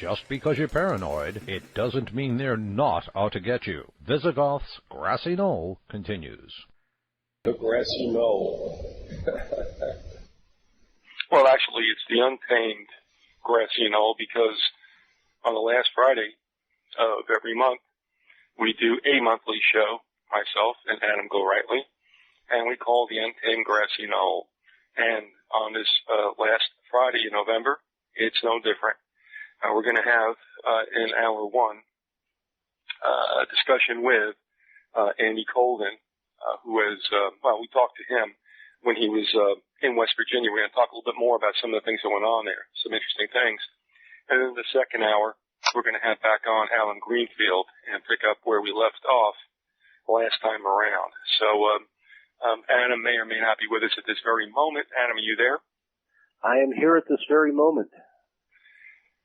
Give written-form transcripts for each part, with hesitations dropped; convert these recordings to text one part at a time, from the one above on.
Just because you're paranoid, it doesn't mean they're not out to get you. Vyzygoth's Grassy Knoll continues. The Grassy Knoll. Well, actually, it's the untamed Grassy Knoll because on the last Friday of every month, we do a monthly show, myself and Adam GORIGHTLY, and we call the Untamed Grassy Knoll. And on this last Friday in November, it's no different. We're going to have in hour one a discussion with Andy Colvin, who is, we talked to him when he was in West Virginia. We're going to talk a little bit more about some of the things that went on there, some interesting things. And then the second hour, we're going to have back on Allen Greenfield and pick up where we left off last time around. So Adam may or may not be with us at this very moment. Adam, are you there? I am here at this very moment.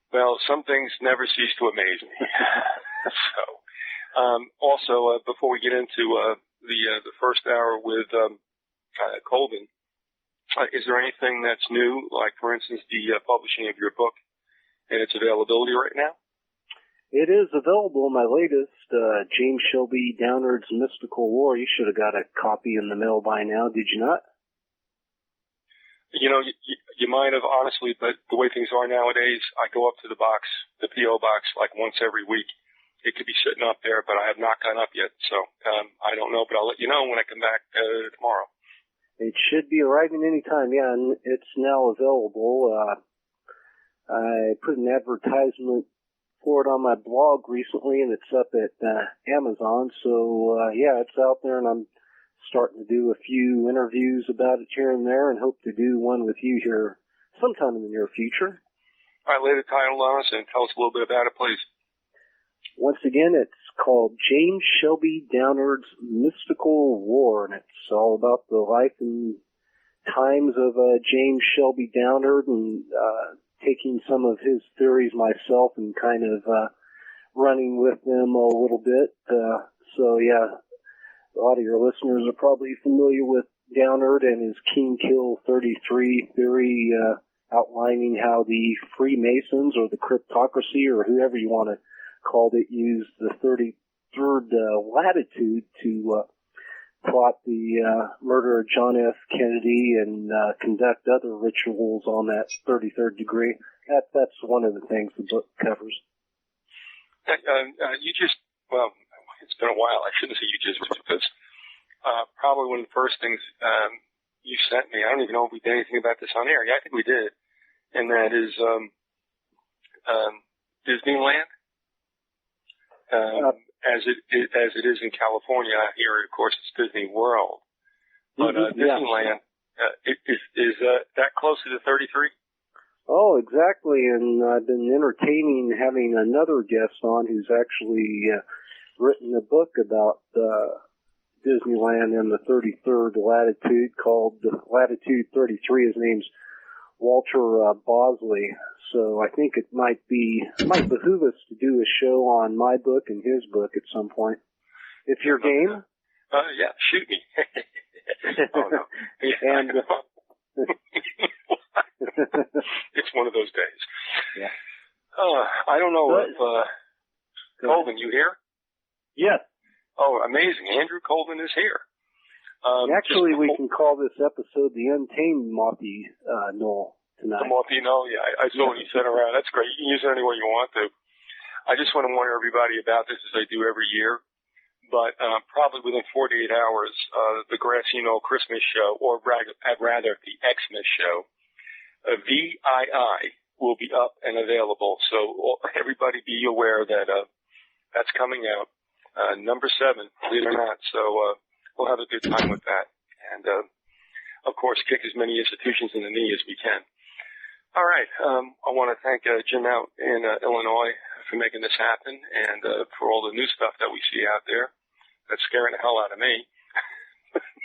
Well, some things never cease to amaze me. So, also, before we get into the first hour with Colvin, is there anything that's new, like, for instance, the publishing of your book and its availability right now? It is available, my latest, James Shelby Downard's Mystical War. You should have got a copy in the mail by now, did you not? You know, you might have, honestly, but the way things are nowadays, I go up to the box, the P.O. box, like once every week. It could be sitting up there, but I have not gone up yet, so I don't know, but I'll let you know when I come back tomorrow. It should be arriving any time, yeah, and it's now available. I put an advertisement for it on my blog recently, and it's up at Amazon. So, yeah, it's out there, and I'm starting to do a few interviews about it here and there and hope to do one with you here sometime in the near future. All right, lay the title on us and tell us a little bit about it, please. Once again, it's called James Shelby Downard's Mystical War, and it's all about the life and times of James Shelby Downard and taking some of his theories myself and kind of running with them a little bit. So, yeah, a lot of your listeners are probably familiar with Downard and his King Kill 33 theory, outlining how the Freemasons or the cryptocracy or whoever you want to call it used the 33rd latitude to plot the murder of John F. Kennedy and conduct other rituals on that 33rd degree. That's one of the things the book covers. It's been a while. I shouldn't say you just, because probably one of the first things you sent me, I don't even know if we did anything about this on air. Yeah, I think we did. And that is Disneyland. As it is in California, here, of course, it's Disney World. But Disneyland, is that close to the 33? Oh, exactly. And I've been entertaining having another guest on who's actually written a book about Disneyland in the 33rd latitude called Latitude 33. His name's Walter Bosley. So I think it might behoove us to do a show on my book and his book at some point. If you're game. Yeah, shoot me. Oh, no. Yeah, and it's one of those days. Yeah. I don't know if Colvin, you here? Yes. Oh, amazing! Andrew Colvin is here. Actually, we can call this episode the Untamed Mothy Knoll tonight. The Mothy Knoll, yeah. I saw what you said around. That's great. You can use it any way you want to. I just want to warn everybody about this, as I do every year. But probably within 48 hours, the Grassy Knoll Christmas show, or rather the Xmas show, VII, will be up and available. So everybody be aware that that's coming out. Number 7, believe it or not. So we'll have a good time with that. And, of course, kick as many institutions in the knee as we can. All right. I want to thank Jim out in Illinois for making this happen and for all the new stuff that we see out there. That's scaring the hell out of me.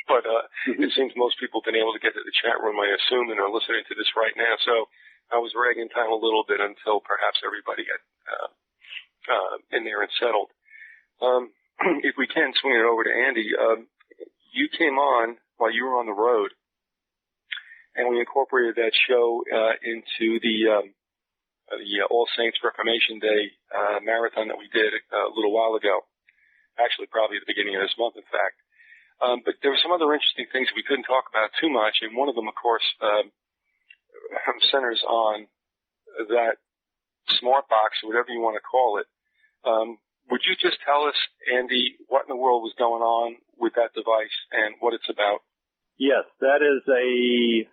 But it seems most people have been able to get to the chat room, I assume, and are listening to this right now. So I was ragging time a little bit until perhaps everybody got in there and settled. If we can, swing it over to Andy. You came on while you were on the road, and we incorporated that show into the the All Saints Reformation Day marathon that we did a little while ago. Actually, probably at the beginning of this month, in fact. But there were some other interesting things we couldn't talk about too much, and one of them, of course, centers on that smart box, or whatever you want to call it. Would you just tell us, Andy, what in the world was going on with that device and what it's about? Yes, that is a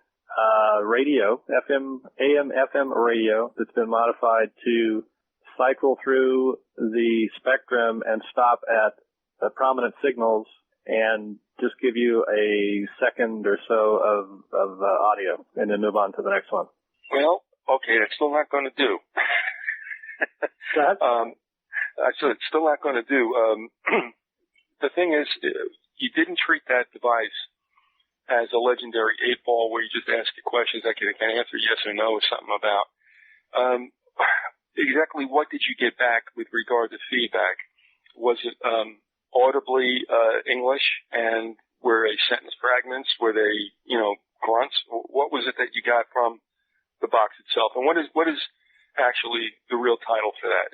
radio, AM, FM radio that's been modified to cycle through the spectrum and stop at prominent signals and just give you a second or so of audio and then move on to the next one. Well, okay, that's still not going to do. So it's still not going to do. The thing is, you didn't treat that device as a legendary 8-ball where you just ask it questions that can answer yes or no or something about. Exactly what did you get back with regard to feedback? Was it audibly English, and were they sentence fragments? Were they, grunts? What was it that you got from the box itself? And what is actually the real title for that?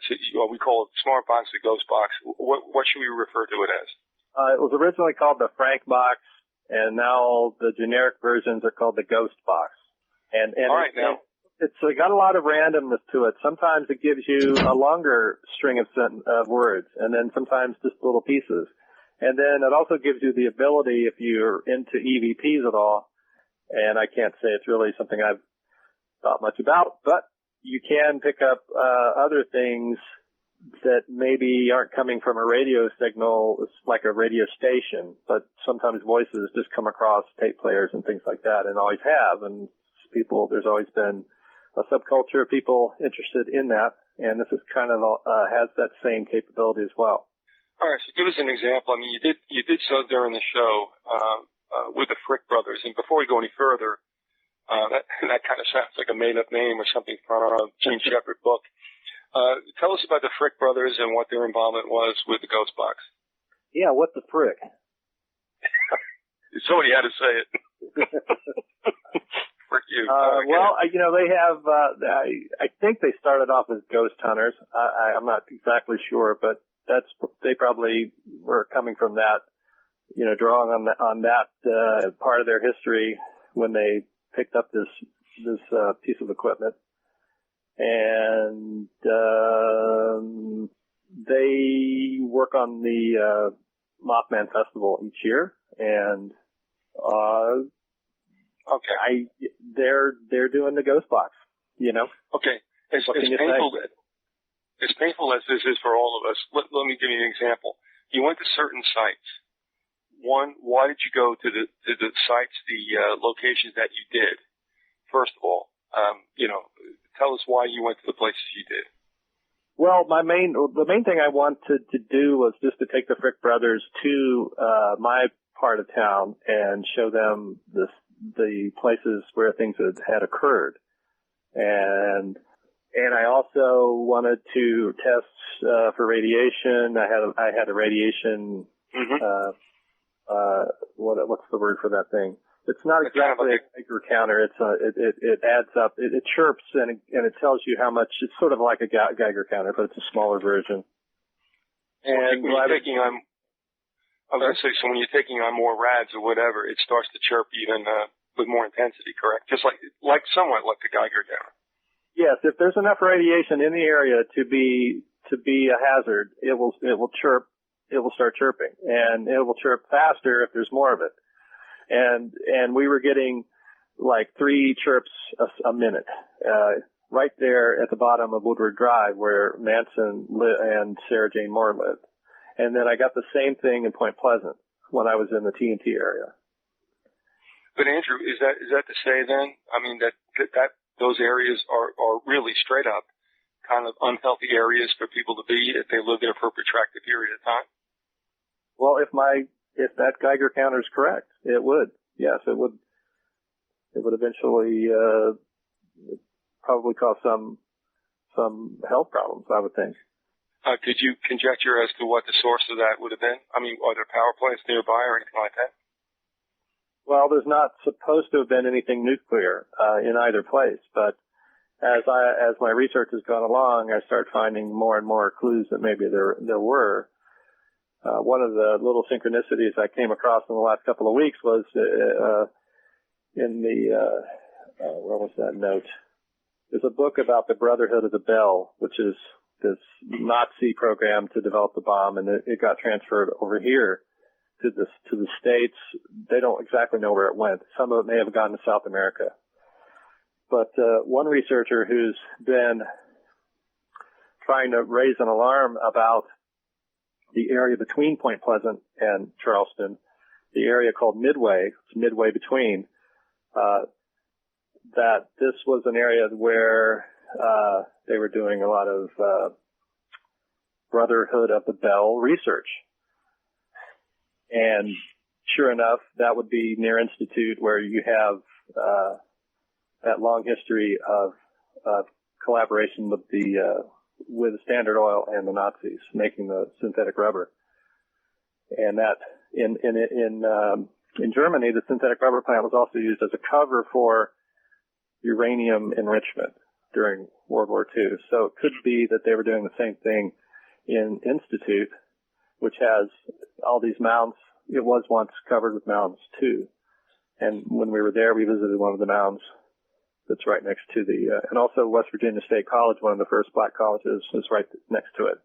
We call it Smart Box or Ghost Box. What should we refer to it as? It was originally called the Frank Box, and now the generic versions are called the Ghost Box. And all right, now it's got a lot of randomness to it. Sometimes it gives you a longer string of words, and then sometimes just little pieces. And then it also gives you the ability, if you're into EVPs at all, and I can't say it's really something I've thought much about, but you can pick up other things that maybe aren't coming from a radio signal. It's like a radio station, but sometimes voices just come across tape players and things like that, and always have. And there's always been a subculture of people interested in that, and this is kind of has that same capability as well. All right, so give us an example. I mean, you did so during the show with the Frick brothers, and before we go any further, that kind of sounds like a made-up name or something from a Gene Shepard book. Tell us about the Frick brothers and what their involvement was with the Ghost Box. Yeah, what the frick? Somebody had to say it. Frick you. Well, they have, I think they started off as ghost hunters. I'm not exactly sure, but they probably were coming from that, drawing on that part of their history when they picked up this piece of equipment. And they work on the Mothman Festival each year, and okay, they're doing the Ghost Box, Okay, as painful as this is for all of us, let me give you an example. You went to certain sites. One, why did you go to the sites, the locations that you did? First of all, tell us why you went to the places you did. Well, the main thing I wanted to do was just to take the Frick brothers to my part of town and show them the places where things had occurred, and I also wanted to test for radiation. I had a radiation. Mm-hmm. What's the word for that thing? It's not exactly a Geiger counter. It adds up. It chirps and it tells you how much. It's sort of like a Geiger counter, but it's a smaller version. And when you're taking on, I was going to say, so when you're taking on more rads or whatever, it starts to chirp even with more intensity, correct? Just like somewhat like the Geiger counter. Yes, if there's enough radiation in the area to be a hazard, it will chirp. It will start chirping, and it will chirp faster if there's more of it. And we were getting like 3 chirps a minute, right there at the bottom of Woodward Drive where Manson and Sara Jane Moore lived. And then I got the same thing in Point Pleasant when I was in the TNT area. But Andrew, is that to say then, I mean, that those areas are really straight up kind of unhealthy areas for people to be if they live there for a protracted period of time? Well, if that Geiger counter is correct, it would. Yes, it would. It would eventually probably cause some health problems, I would think. Could you conjecture as to what the source of that would have been? I mean, are there power plants nearby or anything like that? Well, there's not supposed to have been anything nuclear in either place, but as my research has gone along, I start finding more and more clues that maybe there were. One of the little synchronicities I came across in the last couple of weeks was in the where was that note? There's a book about the Brotherhood of the Bell, which is this Nazi program to develop the bomb, and it got transferred over here to the States. They don't exactly know where it went. Some of it may have gone to South America. But one researcher who's been trying to raise an alarm about the area between Point Pleasant and Charleston, the area called Midway, it's midway between, that this was an area where they were doing a lot of Brotherhood of the Bell research. And sure enough, that would be near Institute, where you have that long history of collaboration with Standard Oil and the Nazis making the synthetic rubber. And that in Germany, the synthetic rubber plant was also used as a cover for uranium enrichment during World War II. So it could be that they were doing the same thing in Institute, which has all these mounds. It was once covered with mounds too. And when we were there, we visited one of the mounds that's right next to and also West Virginia State College, one of the first black colleges, is right next to it.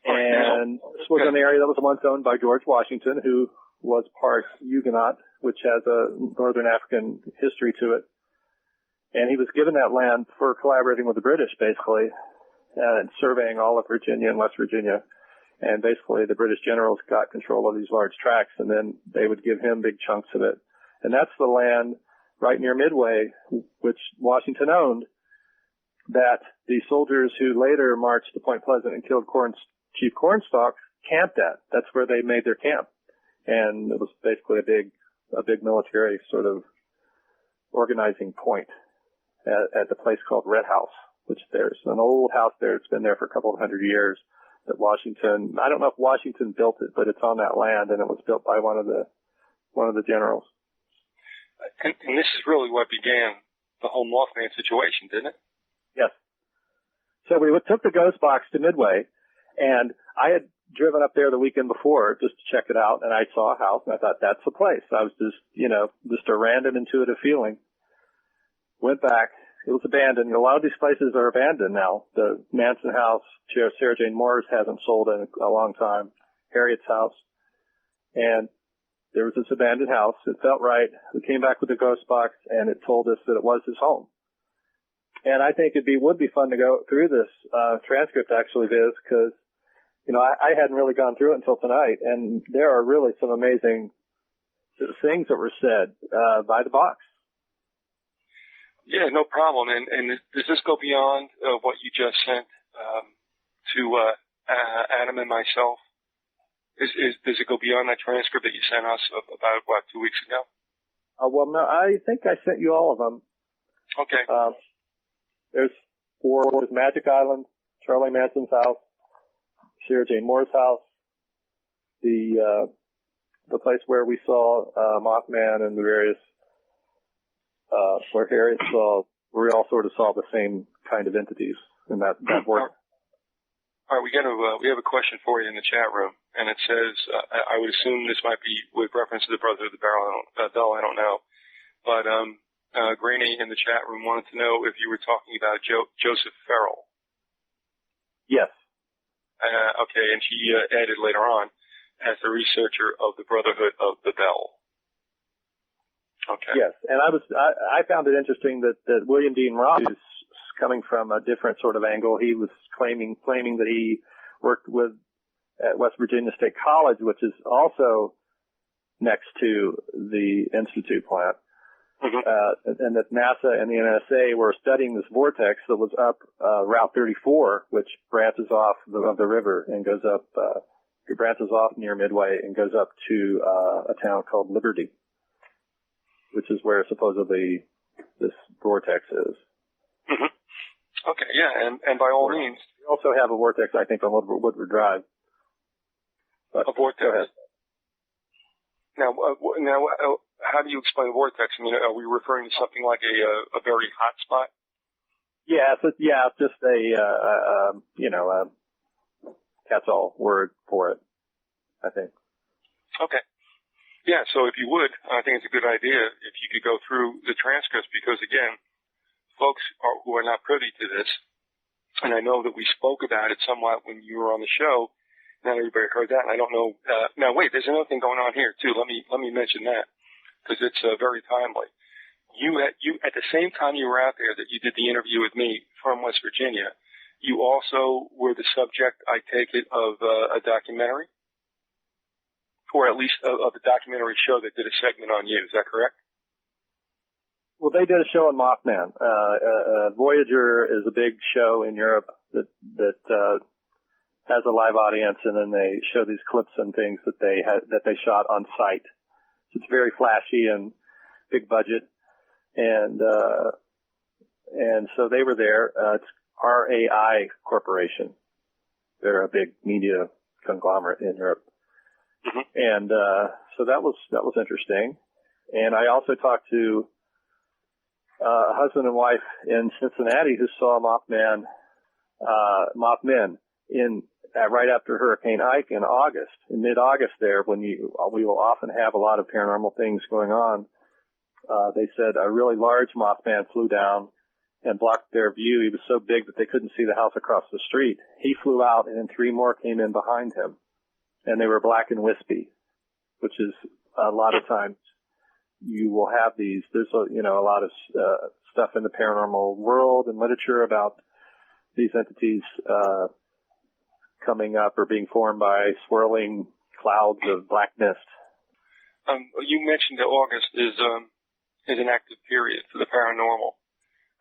And this was an area that was once owned by George Washington, who was part Huguenot, which has a Northern African history to it. And he was given that land for collaborating with the British, basically, and surveying all of Virginia and West Virginia. And basically, the British generals got control of these large tracts, and then they would give him big chunks of it. And that's the land right near Midway, which Washington owned, that the soldiers who later marched to Point Pleasant and killed Chief Cornstalk camped at. That's where they made their camp. And it was basically a big military sort of organizing point at the place called Red House, which there's an old house there. It's been there for a couple of 100 years that Washington, I don't know if Washington built it, but it's on that land, and it was built by one of the generals. And this is really what began the whole Mothman situation, didn't it? Yes. So we took the ghost box to Midway, and I had driven up there the weekend before just to check it out, and I saw a house, and I thought, that's the place. I was just a random intuitive feeling. Went back. It was abandoned. A lot of these places are abandoned now. The Manson house, Sara Jane Moore's hasn't sold in a long time. Harriet's house. And there was this abandoned house. It felt right. We came back with the ghost box, and it told us that it was his home. And I think would be fun to go through this transcript, actually, Viz, because, I hadn't really gone through it until tonight, and there are really some amazing things that were said by the box. Yeah, no problem. And does this go beyond what you just sent to Adam and myself? Does it go beyond that transcript that you sent us about, 2 weeks ago? Well, no, I think I sent you all of them. Okay. There's 4. There's Magic Island, Charlie Manson's house, Sara Jane Moore's house, the place where we saw Mothman and the various where Harriet we all sort of saw the same kind of entities in that work. All right, we have a question for you in the chat room, and it says, I would assume this might be with reference to the Brother of the Bell, I don't know, but Granny in the chat room wanted to know if you were talking about Joseph Farrell. Yes. Okay, and she added later on, as the researcher of the Brotherhood of the Bell. Okay. Yes, and I found it interesting that William Dean Ross is coming from a different sort of angle. He was claiming that he worked at West Virginia State College, which is also next to the Institute plant, and that NASA and the NSA were studying this vortex that was up Route 34, which branches off of the river and goes up. It branches off near Midway and goes up to a town called Liberty, which is where supposedly this vortex is. Mm-hmm. Okay, yeah, and by all means. We also have a vortex, I think, on Woodward Drive. But a vortex. Go ahead. Now, how do you explain vortex? I mean, are we referring to something like a very hot spot? Yeah, it's just a catch-all word for it, I think. Okay. Yeah, so if you would, I think it's a good idea if you could go through the transcripts because, again, folks who are not privy to this, and I know that we spoke about it somewhat when you were on the show, not everybody heard that, and I don't know. Now, wait, there's another thing going on here, too. Let me mention that because it's very timely. You at the same time you were out there that you did the interview with me from West Virginia, you also were the subject, I take it, of a documentary, or at least of a documentary show that did a segment on you. Is that correct? Well, they did a show on Mothman. Voyager is a big show in Europe that has a live audience, and then they show these clips and things that they shot on site. So it's very flashy and big budget, and so they were there. It's RAI Corporation. They're a big media conglomerate in Europe. Mm-hmm. And so that was interesting. And I also talked to a husband and wife in Cincinnati who saw Mothman, Mothman right after Hurricane Ike in August, in mid-August there, when we will often have a lot of paranormal things going on. They said a really large Mothman flew down and blocked their view. He was so big that they couldn't see the house across the street. He flew out, and then 3 more came in behind him, and they were black and wispy, which is a lot of times you will have these. There's a lot of stuff in the paranormal world and literature about these entities coming up or being formed by swirling clouds of black mist. You mentioned that August is an active period for the paranormal.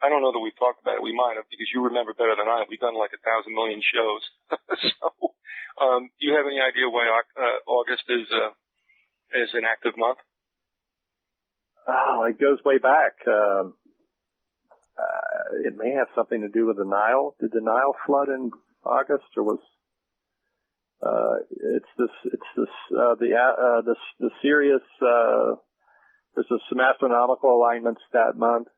I don't know that we've talked about it. We might have, because you remember better than I. We've done like 1,000 million shows. So, do you have any idea why August is an active month? Oh, it goes way back. It may have something to do with the Nile. Did the Nile flood in August, or was the Sirius? There's some astronomical alignments that month.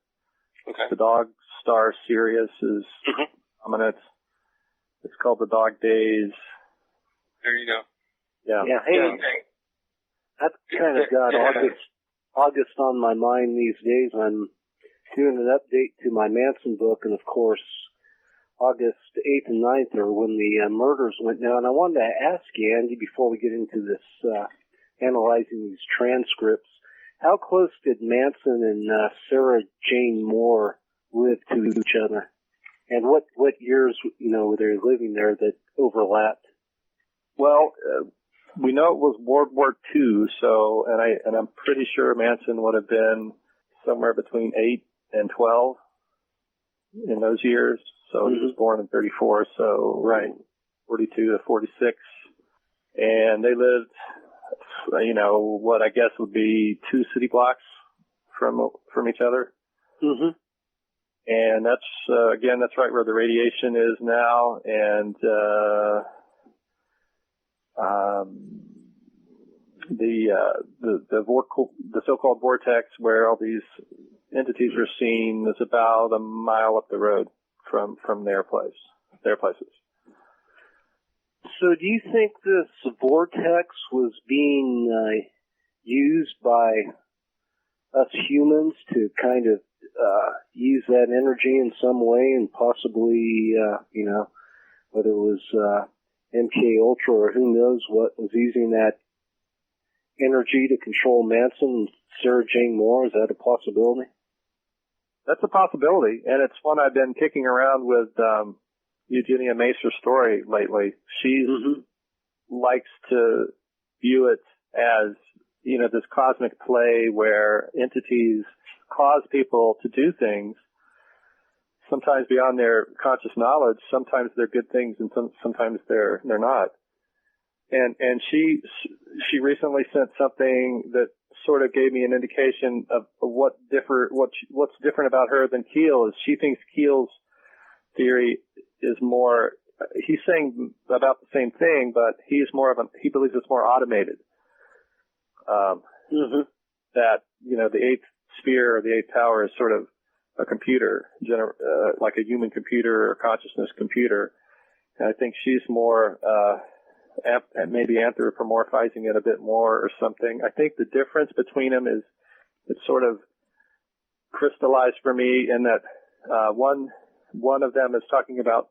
Okay. The dog star Sirius is prominent. It's called the Dog Days. There you go. Yeah. Yeah. Hey, I've kind of got August on my mind these days. I'm doing an update to my Manson book, and of course, August 8th and 9th are when the murders went down. I wanted to ask you, Andy, before we get into this analyzing these transcripts, how close did Manson and Sara Jane Moore live to each other? And what years, were they living there that overlapped? Well, we know it was World War II, so, and I'm pretty sure Manson would have been somewhere between 8 and 12 in those years. So he was born in 34, so, 42 to 46. And they lived, what I guess would be 2 city blocks from each other. Mm-hmm. And that's, again, that's right where the radiation is now. And, the so-called vortex where all these entities are seen is about a mile up the road from their places. So do you think this vortex was being used by us humans to kind of use that energy in some way, and possibly, whether it was MK Ultra or who knows what was using that energy to control Manson and Sara Jane Moore? Is that a possibility? That's a possibility, and it's one I've been kicking around with Eugenia Macer's story lately. She likes to view it as, this cosmic play where entities cause people to do things, sometimes beyond their conscious knowledge. Sometimes they're good things, and sometimes they're not. And she recently sent something that sort of gave me an indication of what's different about her than Keel. Is she thinks Keel's theory is more, he's saying about the same thing, but he believes it's more automated. that, the eighth sphere or the eighth tower is sort of a computer, like a human computer or consciousness computer. And I think she's more, maybe anthropomorphizing it a bit more or something. I think the difference between them is it's sort of crystallized for me in that, one of them is talking about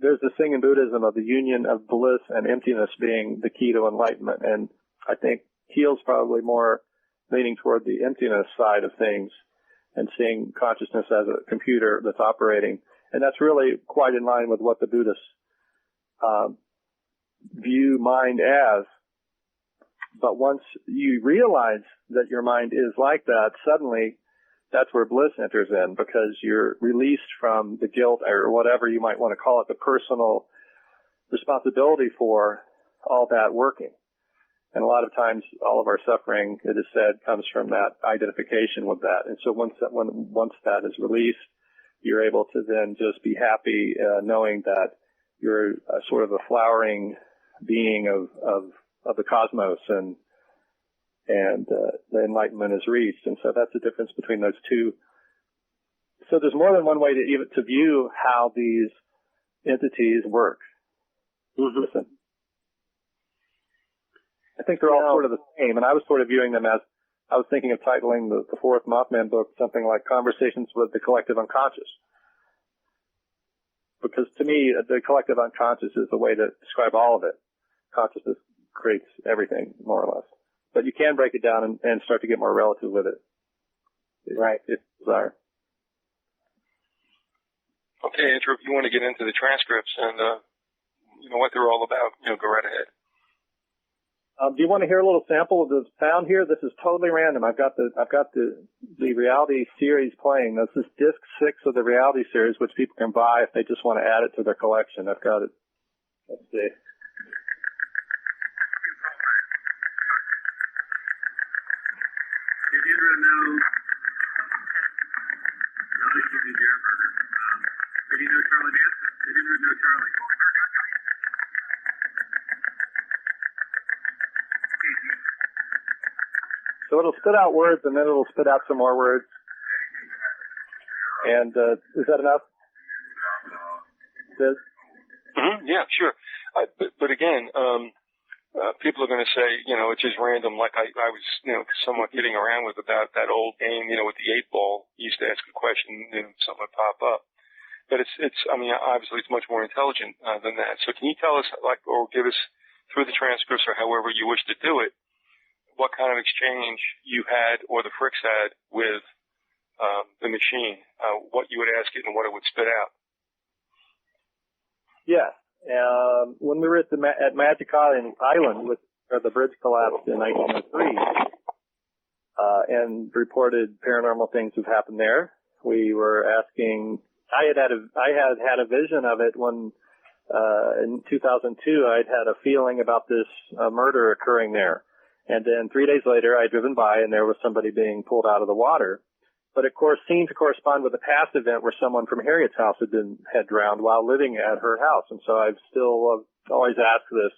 there's this thing in Buddhism of the union of bliss and emptiness being the key to enlightenment. And I think Keel's probably more leaning toward the emptiness side of things and seeing consciousness as a computer that's operating. And that's really quite in line with what the Buddhists view mind as. But once you realize that your mind is like that, suddenly that's where bliss enters in, because you're released from the guilt or whatever you might want to call it, the personal responsibility for all that working. And a lot of times all of our suffering, it is said, comes from that identification with that. And so once that is released, you're able to then just be happy knowing that you're sort of a flowering being of the cosmos, and the enlightenment is reached. And so that's the difference between those two. So there's more than one way to view how these entities work. Mm-hmm. Listen, I think they're all sort of the same, and I was sort of viewing them as, I was thinking of titling the fourth Mothman book something like Conversations with the Collective Unconscious. Because to me, the collective unconscious is the way to describe all of it. Consciousness creates everything, more or less. But you can break it down and start to get more relative with it. Right. If you desire. Okay, Andrew, if you want to get into the transcripts and, what they're all about, go right ahead. Do you want to hear a little sample of the sound here? This is totally random. I've got the reality series playing. This is disc 6 of the reality series, which people can buy if they just want to add it to their collection. I've got it. Let's see. Did Indrid know? Did you know Charlie Manson? Did Indrid know Charlie? So it'll spit out words, and then it'll spit out some more words. And is that enough? Yeah, sure. But again, people are going to say, it's just random. Like I was, somewhat kidding around with about that old game, with the 8-ball. You used to ask a question, and something would pop up. But obviously it's much more intelligent than that. So can you tell us, or give us through the transcripts or however you wish to do it, what kind of exchange you had or the Fricks had with the machine, what you would ask it and what it would spit out? Yeah. When we were at Magic Island, where the bridge collapsed in 1903, and reported paranormal things have happened there, we were asking. I had had a vision of it when in 2002 I'd had a feeling about this murder occurring there. And then 3 days later, I'd driven by, and there was somebody being pulled out of the water. But it seemed to correspond with a past event where someone from Harriet's house had drowned while living at her house. And so I've still always asked this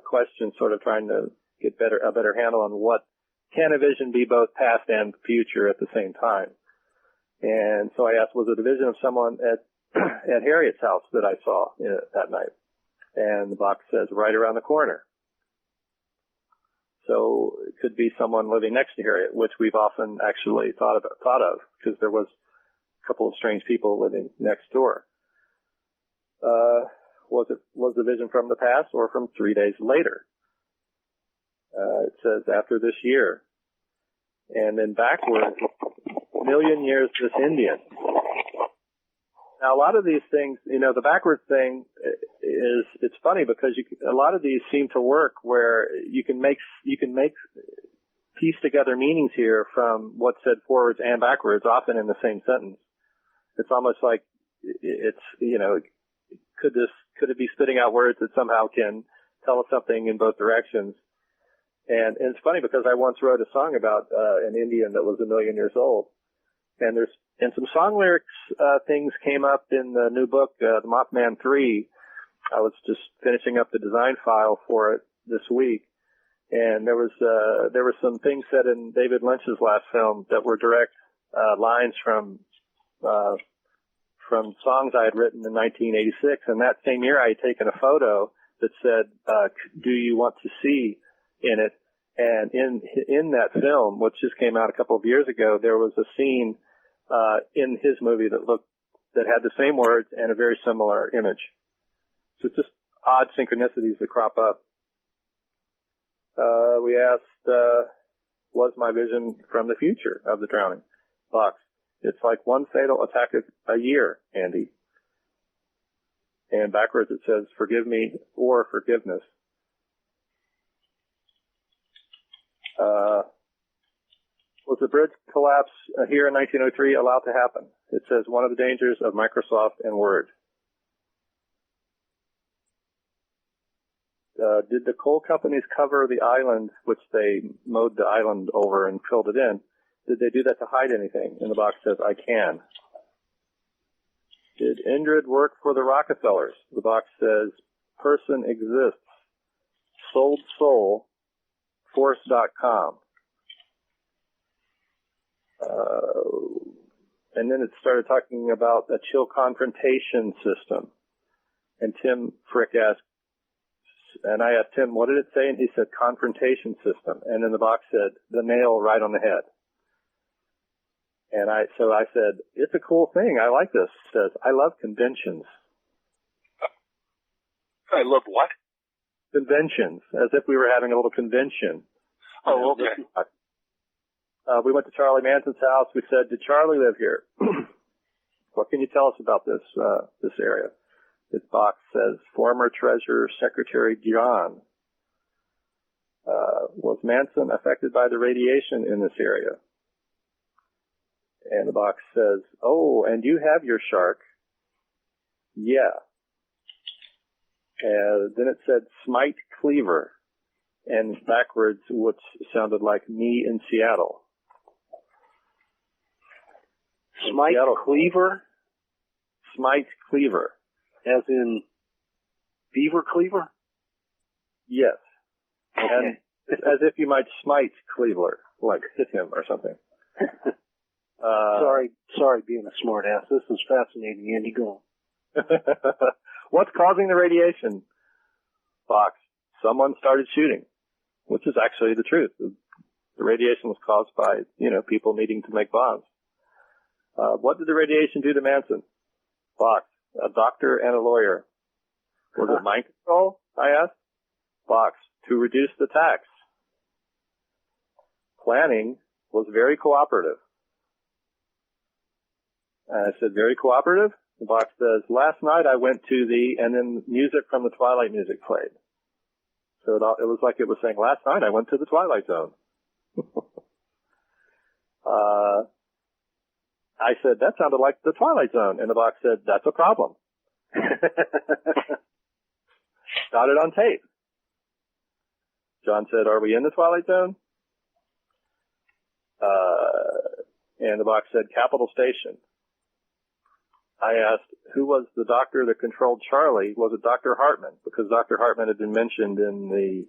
question, sort of trying to get a better handle on what can a vision be both past and future at the same time. And so I asked, was it a vision of someone at Harriet's house that I saw that night? And the box says right around the corner. So it could be someone living next to Harriet, which we've often actually thought of, because there was a couple of strange people living next door. Was the vision from the past or from 3 days later? It says after this year. And then backwards, a million years this Indian. Now, a lot of these things, the backwards thing it's funny because a lot of these seem to work where you can piece together meanings here from what's said forwards and backwards, often in the same sentence. It's almost like could it be spitting out words that somehow can tell us something in both directions? And it's funny because I once wrote a song about an Indian that was 1 million years old. And some song lyrics, things came up in the new book, the Mothman 3. I was just finishing up the design file for it this week. And there were some things said in David Lynch's last film that were direct lines from songs I had written in 1986. And that same year, I had taken a photo that said, "Do you want to see?" in it. And in that film, which just came out a couple of years ago, there was a scene in his movie that had the same words and a very similar image. So it's just odd synchronicities that crop up. We asked, was my vision from the future of the drowning? Box. It's like one fatal attack a year, Andy. And backwards it says, forgive me or forgiveness. Was the bridge collapse here in 1903 allowed to happen? It says one of the dangers of Microsoft and Word. Did the coal companies cover the island, which they mowed the island over and filled it in? Did they do that to hide anything? And the box says, I can. Did Indrid work for the Rockefellers? The box says, person exists. Sold soul. Force.com. And then it started talking about a chill confrontation system. And Tim Frick asked, and I asked Tim, what did it say? And he said, confrontation system. And then the box said, the nail right on the head. And so I said, it's a cool thing. I like this. It says, I love conventions. I love what? Conventions, as if we were having a little convention. Oh, okay. We went to Charlie Manson's house. We said, did Charlie live here? What can you tell us about this area? This box says, former Treasurer Secretary John. Was Manson affected by the radiation in this area? And the box says, oh, and you have your shark. Yeah. Then it said, Smite Cleaver. And backwards, which sounded like me in Seattle. Smite Seattle. Cleaver? Smite Cleaver. As in Beaver Cleaver? Yes. Okay. And it's as if you might smite Cleaver, like hit him or something. Sorry being a smart ass. This is fascinating, Andy. Go on. What's causing the radiation? Box. Someone started shooting, which is actually the truth. The radiation was caused by, people needing to make bombs. What did the radiation do to Manson? Box. A doctor and a lawyer. Was it mind control? I asked. Box. To reduce the tax. Planning was very cooperative. And I said, very cooperative? The box says, last night I went to and then music from the Twilight music played. So it was like it was saying, last night I went to the Twilight Zone. I said, that sounded like the Twilight Zone. And the box said, that's a problem. Got it on tape. John said, are we in the Twilight Zone? And the box said, Capitol Station. I asked, who was the doctor that controlled Charlie? Was it Dr. Hartman? Because Dr. Hartman had been mentioned in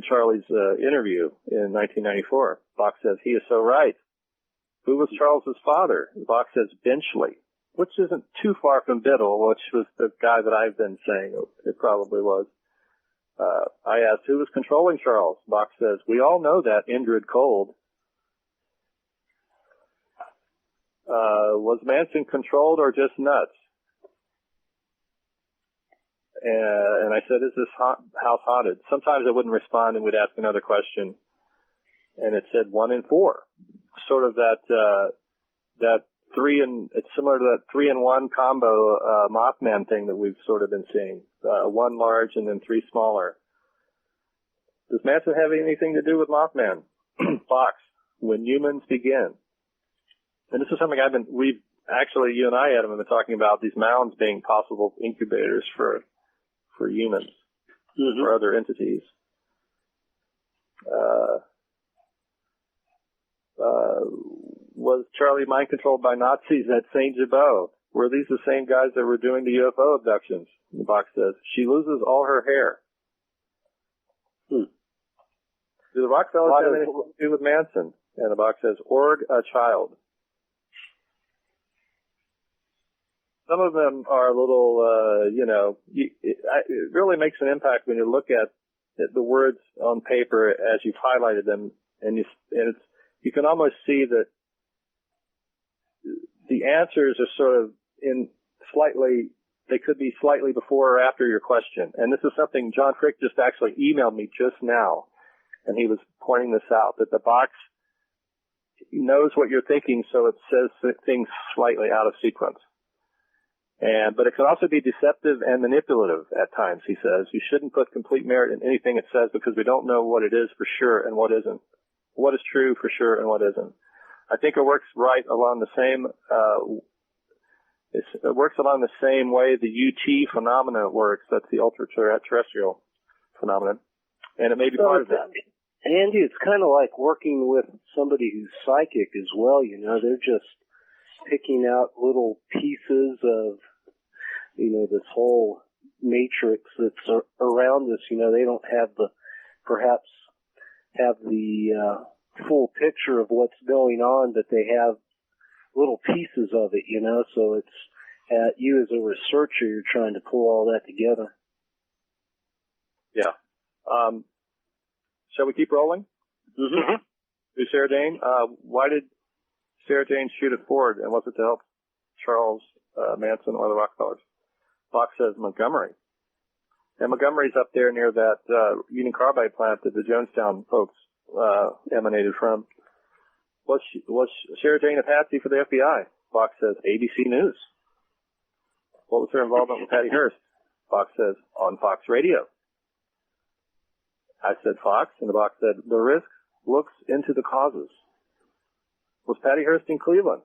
Charlie's interview in 1994. Box says, he is so right. Who was Charles's father? The box says, Benchley, which isn't too far from Biddle, which was the guy that I've been saying it probably was. I asked, who was controlling Charles? Box says, we all know that, Indrid Cold. Was Manson controlled or just nuts? And I said, is this house haunted? Sometimes I wouldn't respond and we'd ask another question. And it said 1 in 4. Sort of that it's similar to that 3-in-1 combo, Mothman thing that we've sort of been seeing. 1 large and then 3 smaller. Does Manson have anything to do with Mothman? Box. When humans begin. And this is something you and I, Adam, have been talking about, these mounds being possible incubators for humans, for other entities. Was Charlie mind controlled by Nazis at St. Gibeau? Were these the same guys that were doing the UFO abductions? The box says, she loses all her hair. Do the Rockefellers have anything to do with Manson? And the box says, org a child. Some of them are a little, it really makes an impact when you look at the words on paper as you've highlighted them, and you can almost see that the answers are sort of they could be slightly before or after your question. And this is something John Frick just actually emailed me just now, and he was pointing this out, that the box knows what you're thinking, so it says things slightly out of sequence. But it can also be deceptive and manipulative at times, he says. You shouldn't put complete merit in anything it says because we don't know what it is for sure and what isn't. What is true for sure and what isn't. I think it works right along the same, it works along the same way the UT phenomenon works. That's the ultra-terrestrial phenomenon. And it may be part of that. Andy, it's kind of like working with somebody who's psychic as well, you know. They're just picking out little pieces of, this whole matrix that's around us. You know, they don't have the full picture of what's going on, but they have little pieces of it, you know. So it's you as a researcher, you're trying to pull all that together. Yeah. Shall we keep rolling? Mm-hmm. To Sara Jane, why did Sara Jane shoot at Ford, and was it to help Charles Manson or the Rockefellers? Fox says Montgomery. And Montgomery's up there near that Union Carbide plant that the Jonestown folks emanated from. Was Sara Jane a patsy for the FBI? Fox says ABC News. What was her involvement with Patty Hearst? Fox says on Fox Radio. I said Fox, and the box said the risk looks into the causes. Was Patty Hearst in Cleveland?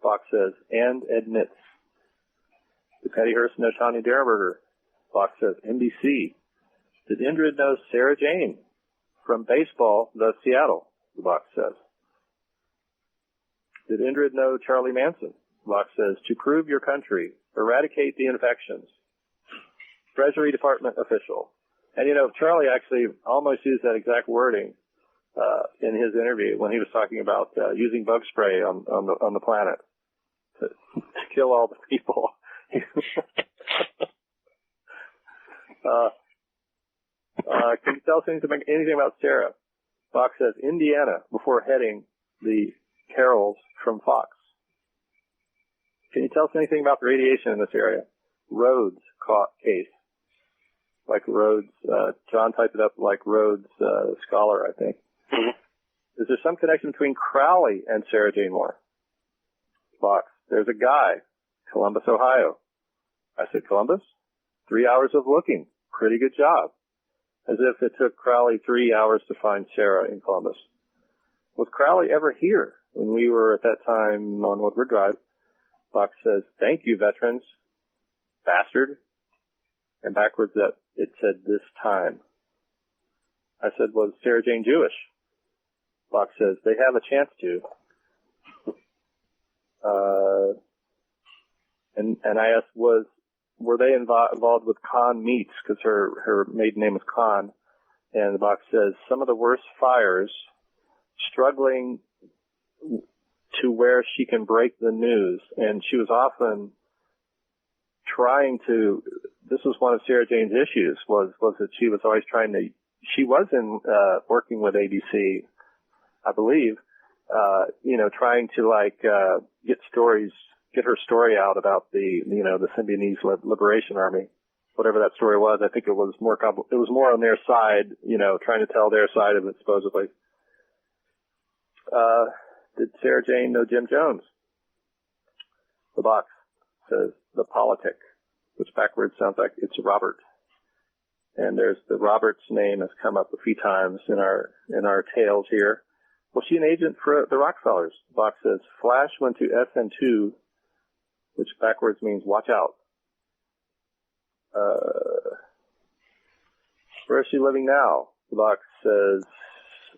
Fox says, and admits. Did Patty Hearst know Tanya Derberger? Fox says, NBC. Did Indrid know Sara Jane? From baseball, the Seattle, the box says. Did Indrid know Charlie Manson? The box says, to prove your country, eradicate the infections. Treasury Department official. And Charlie actually almost used that exact wording in his interview when he was talking about using bug spray on the planet to kill all the people. Can you tell us anything about Sara? Fox says Indiana before heading the Carols from Fox. Can you tell us anything about the radiation in this area? Rhodes case. Like Rhodes, John typed it up like Rhodes Scholar, I think. Mm-hmm. Is there some connection between Crowley and Sara Jane Moore? Fox, there's a guy, Columbus, Ohio. I said, Columbus? 3 hours of looking. Pretty good job. As if it took Crowley 3 hours to find Sara in Columbus. Was Crowley ever here when we were at that time on Woodward Drive? Fox says, thank you, veterans. Bastard. And backwards that it said this time. I said, was Sara Jane Jewish? Fox says, they have a chance to. And I asked, were they involved with Con Meats? Because her maiden name was Con. And the box says, some of the worst fires, struggling to where she can break the news. And she was often trying to, this was one of Sara Jane's issues, was that she was always she was working with ABC, I believe, trying to get her story out about the Symbionese Liberation Army, whatever that story was. I think it was more on their side, trying to tell their side of it, supposedly. Did Sara Jane know Jim Jones? The box says the politic, which backwards sounds like it's Robert. And there's the Robert's name has come up a few times in our tales here. Was she an agent for the Rockefellers? The box says Flash went to SN2, which backwards means watch out. Where is she living now? The box says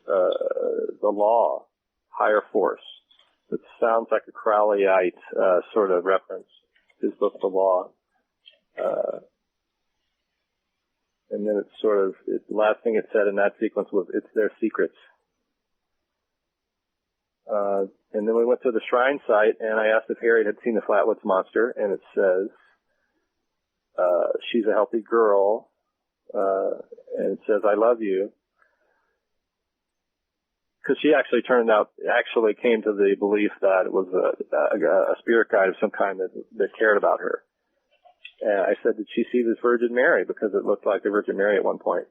the law, higher force. It sounds like a Crowleyite sort of reference. His book, The Law. And then it's the last thing it said in that sequence was, it's their secrets. And then we went to the shrine site, and I asked if Harriet had seen the Flatwoods Monster, and it says, she's a healthy girl, and it says, I love you. Because she actually came to the belief that it was a spirit guide of some kind that cared about her. And I said, did she see this Virgin Mary? Because it looked like the Virgin Mary at one point.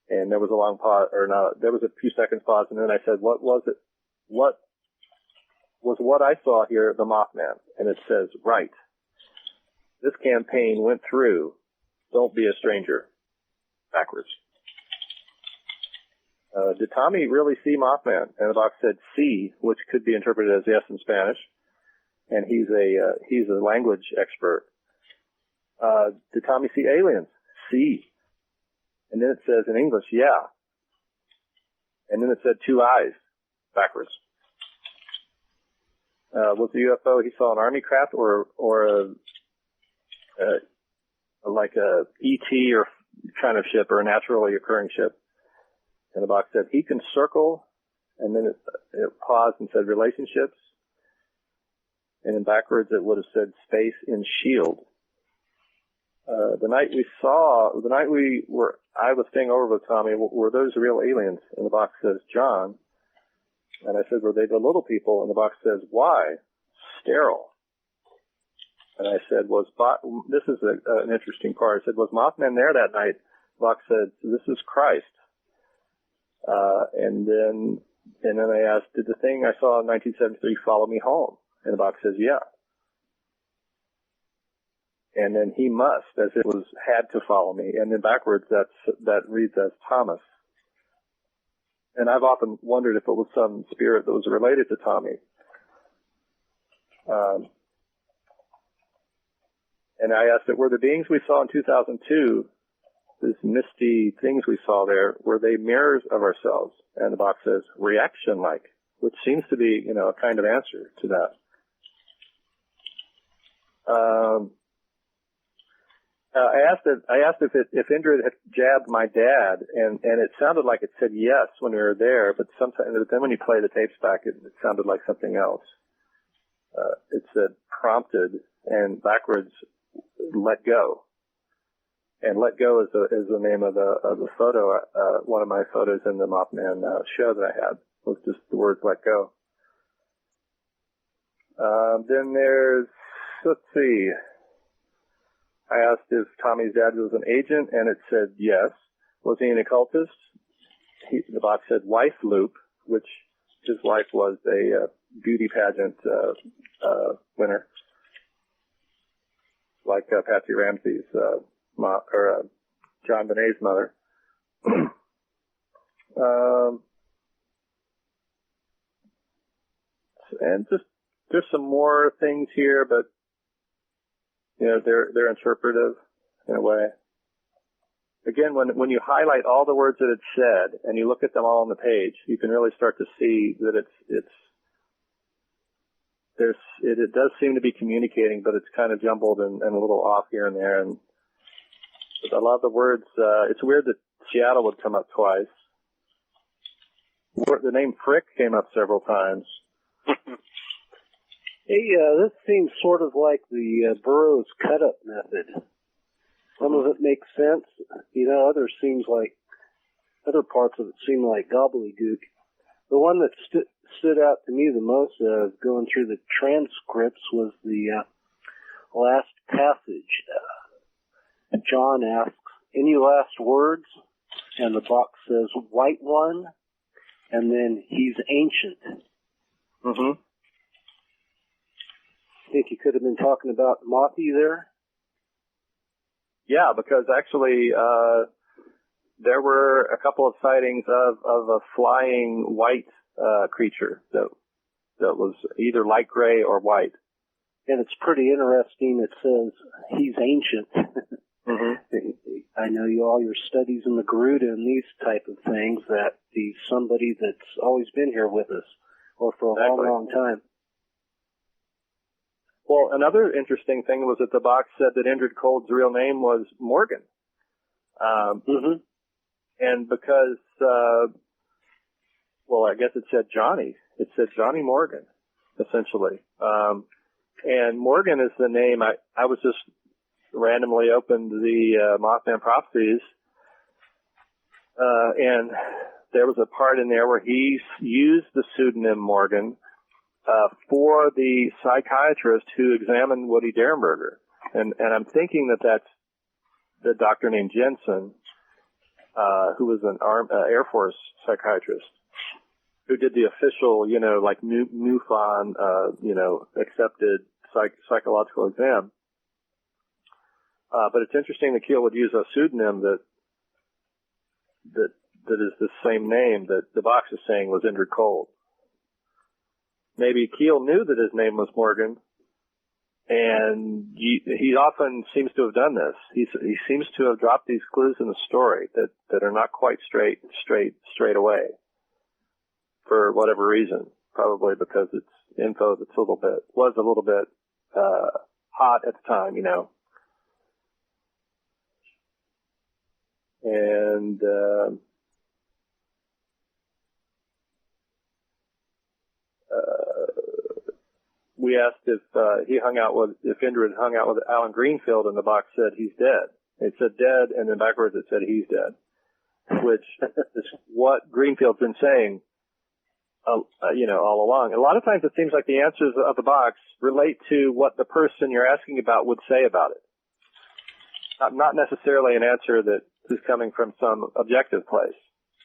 And there was a long pause, there was a few seconds pause, and then I said, what was it? What was what I saw here, the Mothman? And it says, right. This campaign went through, don't be a stranger. Backwards. Did Tommy really see Mothman? And the box said see, which could be interpreted as yes in Spanish. And he's a language expert. Did Tommy see aliens? See. And then it says in English, yeah. And then it said 2 eyes, backwards. Was the UFO he saw an army craft or like a ET or kind of ship or a naturally occurring ship? And the box said he can circle, and then it paused and said relationships. And then backwards it would have said space in shield. The night I was staying over with Tommy, were those real aliens? And the box says John. And I said, were they the little people? And the box says, why? Sterile. And I said, this is an interesting part. I said, was Mothman there that night? The box said, this is Christ. And then I asked, did the thing I saw in 1973 follow me home? And the box says, yeah. And then he must, as it had to follow me. And then backwards, that reads as Thomas. And I've often wondered if it was some spirit that was related to Tommy. And I asked it, were the beings we saw in 2002, these misty things we saw there, were they mirrors of ourselves? And the box says, reaction-like, which seems to be, a kind of answer to that. I asked if Indrid had jabbed my dad, and it sounded like it said yes when we were there, but then when you play the tapes back, it sounded like something else. It said prompted, and backwards, let go. And let go is the name of the photo. One of my photos in the Mothman show that I had was just the words let go. Then there's, let's see. I asked if Tommy's dad was an agent, and it said yes. Was he an occultist? The box said wife loop, which his wife was a beauty pageant winner, like Patsy Ramsey's John Benet's mother. And just there's some more things here, but they're interpretive in a way. Again, when you highlight all the words that it said and you look at them all on the page, you can really start to see that it does seem to be communicating, but it's kind of jumbled and a little off here and there. And a lot of the words, it's weird that Seattle would come up twice. The name Frick came up several times. Hey, this seems sort of like the Burroughs cut-up method. Some of it makes sense. Other parts of it seem like gobbledygook. The one that stood out to me the most going through the transcripts was the last passage. John asks, any last words? And the box says, white one, and then he's ancient. Mm-hmm. Think you could have been talking about Mothy there? Yeah, because actually there were a couple of sightings of a flying white creature that was either light gray or white. And it's pretty interesting. It says he's ancient. Mm-hmm. I know all your studies in the Garuda and these type of things, that he's somebody that's always been here with us, or for a long, long time. Well, another interesting thing was that the box said that Indrid Cold's real name was Morgan. And because, I guess it said Johnny. It said Johnny Morgan, essentially. And Morgan is the name. I was just randomly opened the Mothman prophecies, and there was a part in there where he used the pseudonym Morgan for the psychiatrist who examined Woody Derenberger. And I'm thinking that that's the doctor named Jensen, who was an Air Force psychiatrist, who did the official, like MUFON, accepted psychological exam. But it's interesting that Keel would use a pseudonym that is the same name that the box is saying was Indrid Cold. Maybe Keel knew that his name was Morgan, and he often seems to have done this. He seems to have dropped these clues in the story that are not quite straight away for whatever reason. Probably because it's info that's was a little bit hot at the time, And we asked if Indrid hung out with Allen Greenfield, and the box said he's dead. It said dead, and then backwards it said he's dead, which is what Greenfield's been saying, all along. A lot of times it seems like the answers of the box relate to what the person you're asking about would say about it. Not necessarily an answer that is coming from some objective place,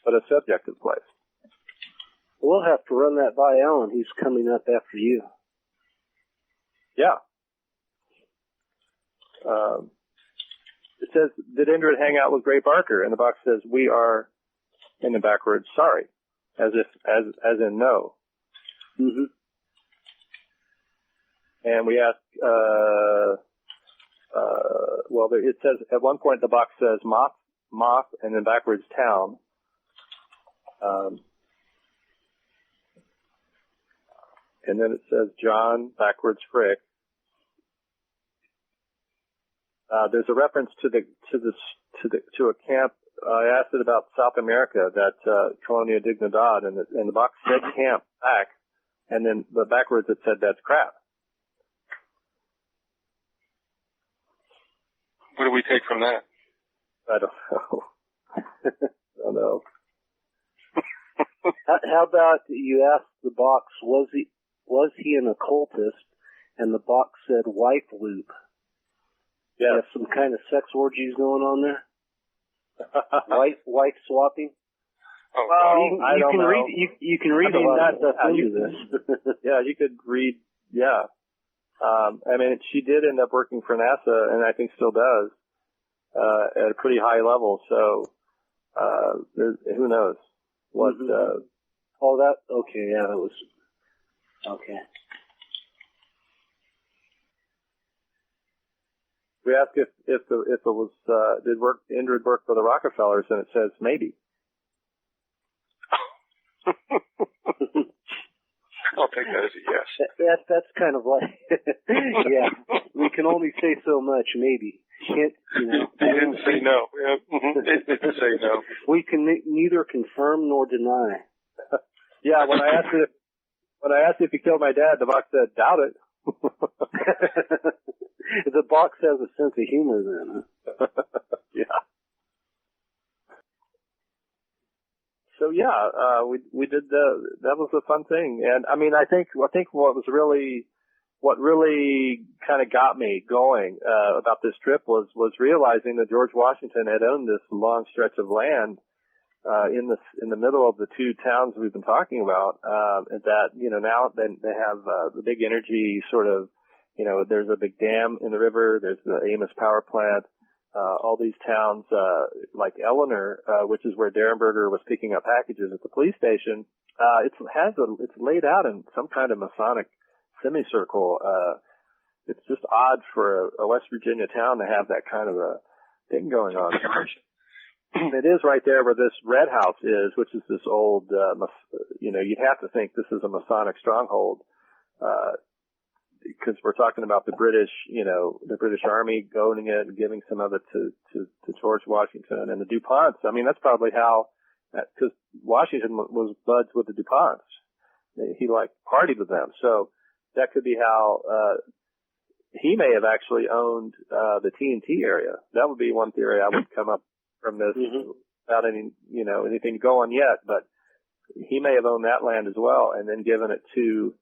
but a subjective place. We'll have to run that by Alan. He's coming up after you. Yeah. It says, did Indrid hang out with Gray Barker? And the box says, we are, in the backwards, sorry, as in no. Mm-hmm. And we asked, it says, at one point the box says Moth, and then backwards town. And then it says John, backwards Frick. There's a reference to a camp. I asked it about South America, that Colonia Dignidad, and the box said camp back, and then the backwards it said that's crap. What do we take from that? I don't know. I don't know. How about you ask the box, was he an occultist? And the box said wife loop. Yeah. You have some kind of sex orgies going on there? wife swapping? Oh, well, I don't know. You can read a lot of stuff into this. Yeah, you could read, yeah. She did end up working for NASA, and I think still does, at a pretty high level, so, who knows what, okay, yeah, that was, okay. We asked if it was, did Indrid work for the Rockefellers, and it says maybe. I'll take that as a yes. That's kind of like, yeah, we can only say so much, maybe. Can't, They didn't say no. Yeah. They didn't say no. We can neither confirm nor deny. Yeah, when I asked if he killed my dad, the box said, doubt it. The box has a sense of humor then, huh? Yeah. So yeah, we did that was a fun thing. And I think what really kind of got me going, about this trip was realizing that George Washington had owned this long stretch of land, in the middle of the two towns we've been talking about, and that, now they have, the big energy sort of, there's a big dam in the river, there's the Amos power plant, all these towns, like Eleanor, which is where Derenberger was picking up packages at the police station, it's laid out in some kind of Masonic semicircle. It's just odd for a West Virginia town to have that kind of a thing going on. It is right there where this red house is, which is this old, you'd have to think this is a Masonic stronghold. because we're talking about the British, the British Army owning it and giving some of it to George Washington and the DuPonts. I mean, that's probably how, because Washington was buds with the DuPonts. He partied with them. So that could be how, he may have actually owned, the TNT area. That would be one theory I would come up from this without anything going yet, but he may have owned that land as well and then given it to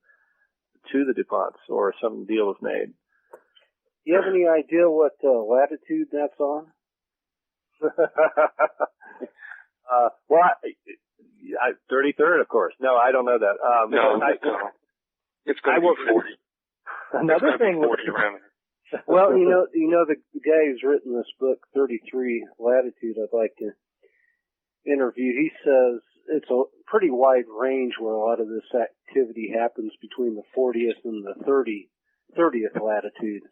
the DuPonts, or some deal was made. You have any idea what latitude that's on? Well, 33rd, of course. No, I don't know that. No. It's going to be 40. Another thing. 40 around there. Well, the guy who's written this book, 33 Latitude, I'd like to interview. He says it's a pretty wide range where a lot of this activity happens between the 40th and the 30th latitude.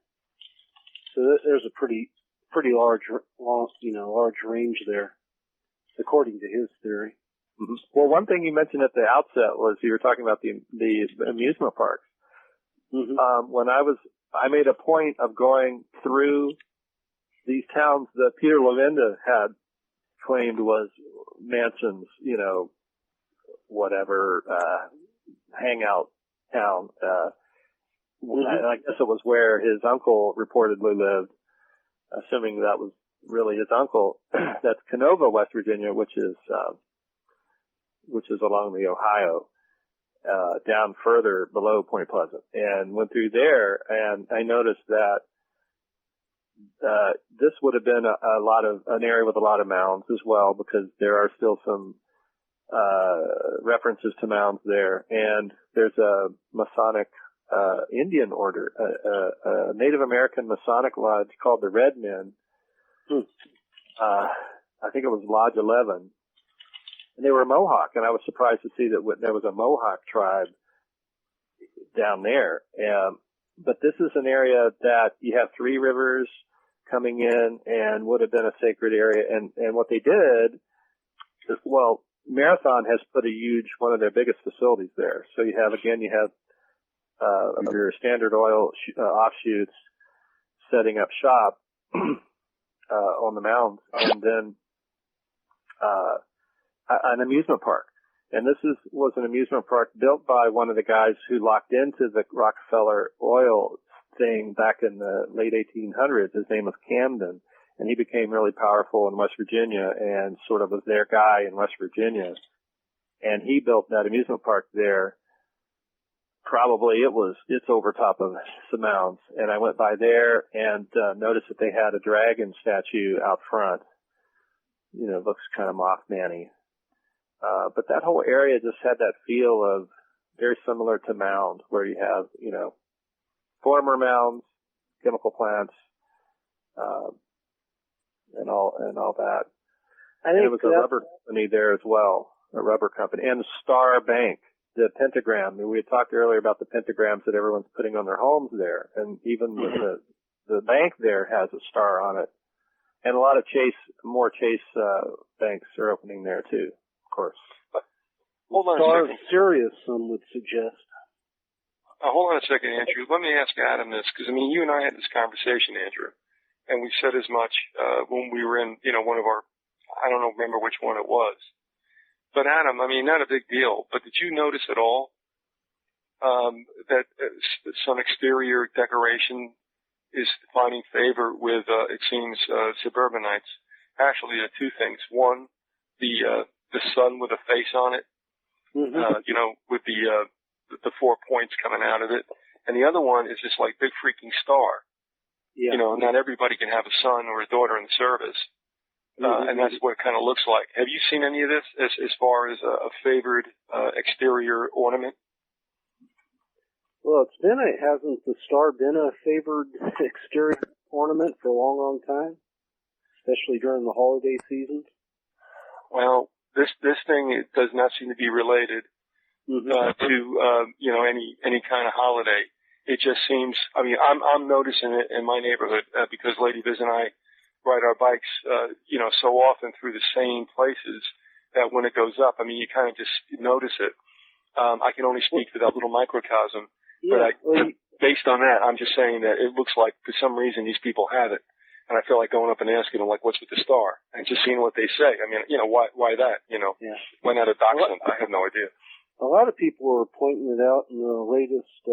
So there's a pretty large range there, according to his theory. Mm-hmm. Well, one thing you mentioned at the outset was you were talking about the amusement parks. Mm-hmm. When I made a point of going through these towns that Peter Levenda had claimed was Manson's, hangout town. I guess it was where his uncle reportedly lived, assuming that was really his uncle. That's Canova, West Virginia, which is along the Ohio, down further below Point Pleasant, and went through there, and I noticed that this would have been an area with a lot of mounds as well, because there are still some references to mounds there, and there's a Masonic Indian order, a Native American Masonic lodge called the Red Men. I think it was Lodge 11, and they were Mohawk, and I was surprised to see that there was a Mohawk tribe down there. But this is an area that you have three rivers coming in and would have been a sacred area. And what they did, well, Marathon has put one of their biggest facilities there. So you have your Standard Oil offshoots setting up shop on the mounds, and then an amusement park. And this was an amusement park built by one of the guys who locked into the Rockefeller oil thing back in the late 1800s. His name was Camden, and he became really powerful in West Virginia and sort of was their guy in West Virginia. And he built that amusement park there. Probably it's over top of some mounds. And I went by there and noticed that they had a dragon statue out front. Looks kind of Mothman-y. But that whole area just had that feel of very similar to mound, where you have, former mounds, chemical plants, and all that. I think there was a rubber company there as well, a rubber company, and Star Bank, the pentagram. We had talked earlier about the pentagrams that everyone's putting on their homes there, and even the bank there has a star on it, and a lot of more Chase banks are opening there too. Of course. Hold on Star a second. Sirius, some would suggest. Hold on a second, Andrew. Let me ask Adam this, because, you and I had this conversation, Andrew, and we said as much when we were in, one of our, I don't remember which one it was. But Adam, not a big deal, but did you notice at all that some exterior decoration is finding favor with, it seems, suburbanites? Actually, there are two things. One, the sun with a face on it, with the 4 points coming out of it. And the other one is this big freaking star. Yeah. Not everybody can have a son or a daughter in the service. And that's what it kind of looks like. Have you seen any of this as far as a favored exterior ornament? Well, hasn't the star been a favored exterior ornament for a long, long time? Especially during the holiday seasons? Well, this thing, it does not seem to be related to any kind of holiday. It just seems. I'm noticing it in my neighborhood because Lady Biz and I ride our bikes, so often through the same places that when it goes up, you kind of just notice it. I can only speak to that little microcosm. Yeah, based on that, I'm just saying that it looks like for some reason these people have it. And I feel like going up and asking them, like, what's with the star? And just seeing what they say. I mean, why that? Why not a dachshund? I have no idea. A lot of people were pointing it out in the latest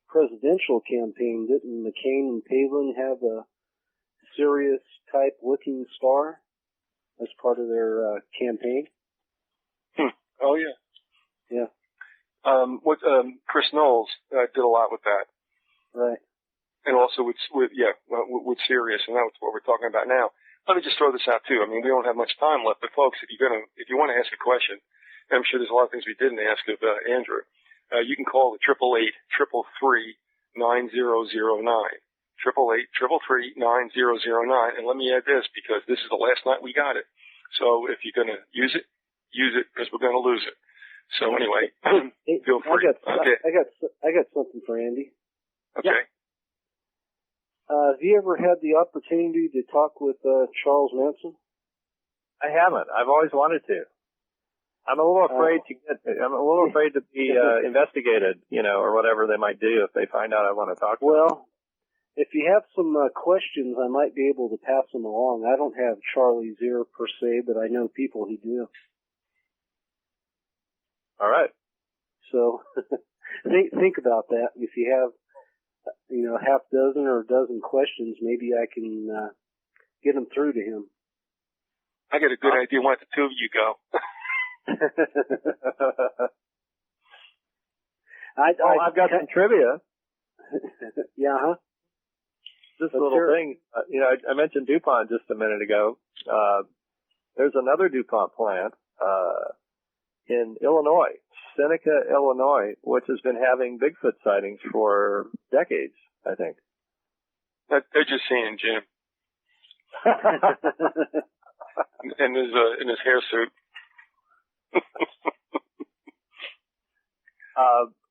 presidential campaign. Didn't McCain and Palin have a Sirius-type looking star as part of their campaign? Oh, yeah. Yeah. Chris Knowles did a lot with that. Right. And also with Sirius, and that's what we're talking about now. Let me just throw this out too. I mean, we don't have much time left, but folks, if you want to ask a question, and I'm sure there's a lot of things we didn't ask of Andrew, you can call the 888-333-9009, 888-333-9009, and let me add this because this is the last night we got it. So if you're going to use it because we're going to lose it. So anyway, feel free. I got something for Andy. Okay. Yeah. Have you ever had the opportunity to talk with Charles Manson? I haven't. I've always wanted to. I'm a little afraid to be investigated, or whatever they might do if they find out I want to talk to them. Well, if you have some questions, I might be able to pass them along. I don't have Charlie's ear per se, but I know people who do. All right. So think about that. If you have half dozen or a dozen questions, maybe I can get them through to him. I got a good idea. Why don't the two of you go? I've got some trivia. Yeah, huh? This little thing, I mentioned DuPont just a minute ago. There's another DuPont plant in Illinois, Seneca, Illinois, which has been having Bigfoot sightings for decades, I think. They're just seeing Jim. in his hairsuit.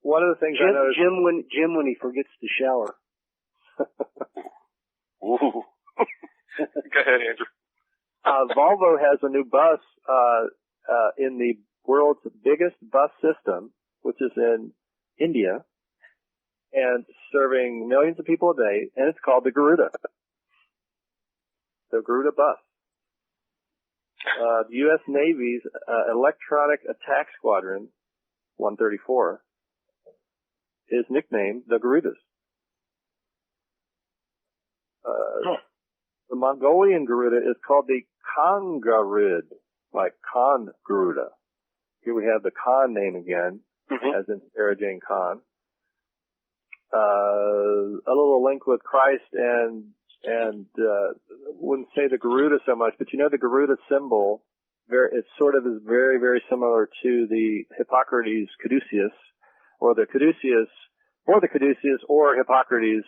One of the things I noticed... Jim when he forgets to shower. Ooh. Go ahead, Andrew. Volvo has a new bus in the world's biggest bus system, which is in India, and serving millions of people a day, and it's called the Garuda. The Garuda bus. The U.S. Navy's Electronic Attack Squadron 134 is nicknamed the Garudas. The Mongolian Garuda is called the Khan-Garud, like Khan Garuda. Here we have the Khan name again, as in Sara Jane Khan. A little link with Christ and wouldn't say the Garuda so much, but the Garuda symbol, it sort of is very, very similar to the Hippocrates caduceus, or the caduceus, or Hippocrates'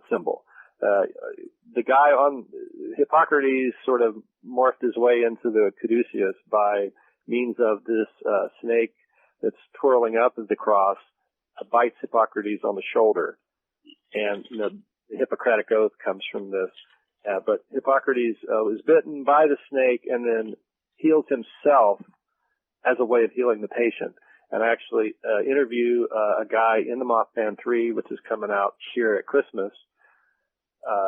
symbol. The guy on Hippocrates sort of morphed his way into the caduceus by means of this snake that's twirling up as the cross, bites Hippocrates on the shoulder, and the Hippocratic Oath comes from this. But Hippocrates was bitten by the snake and then healed himself as a way of healing the patient. And I actually interview a guy in the Mothman 3, which is coming out here at Christmas.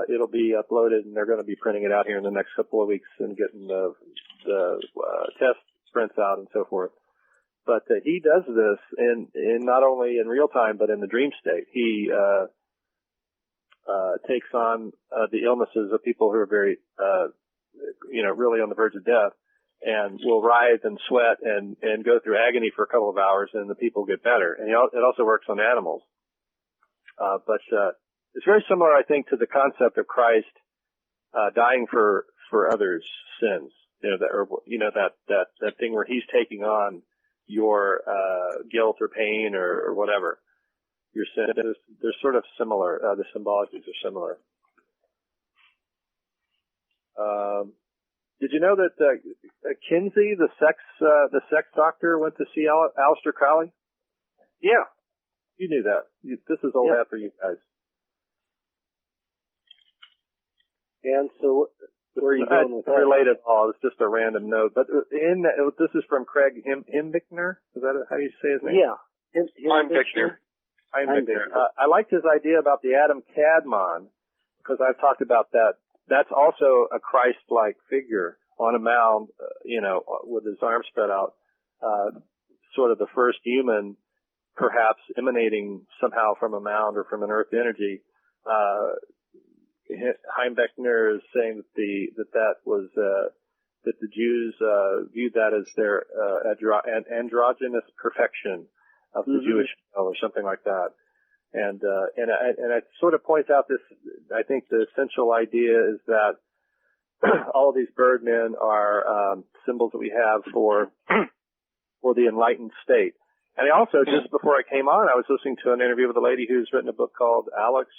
It'll be uploaded, and they're going to be printing it out here in the next couple of weeks and getting the test prints out and so forth. But he does this in not only in real time, but in the dream state. He takes on the illnesses of people who are very, really on the verge of death, and will writhe and sweat and go through agony for a couple of hours, and the people get better. And it also works on animals. But it's very similar, I think, to the concept of Christ dying for others' sins. That thing where he's taking on your guilt or pain or whatever. Your sin. They're sort of similar. The symbologies are similar. Did you know that Kinsey, the sex doctor, went to see Aleister Crowley? Yeah, you knew that. This is all that for you guys. And so, where are you going with that? Related at all. It's just a random note. But this is from Craig Himbichner. Is that how you say his name? Yeah. Himbichner. Heimbeckner. I liked his idea about the Adam Kadmon, because I've talked about that. That's also a Christ-like figure on a mound, with his arms spread out, sort of the first human, perhaps emanating somehow from a mound or from an earth energy. Heimbeckner is saying that the Jews viewed that as their androgynous perfection of the Jewish male or something like that. And it sort of points out this, I think the essential idea is that all of these birdmen are symbols that we have for the enlightened state. And I also, just before I came on, I was listening to an interview with a lady who's written a book called Alex.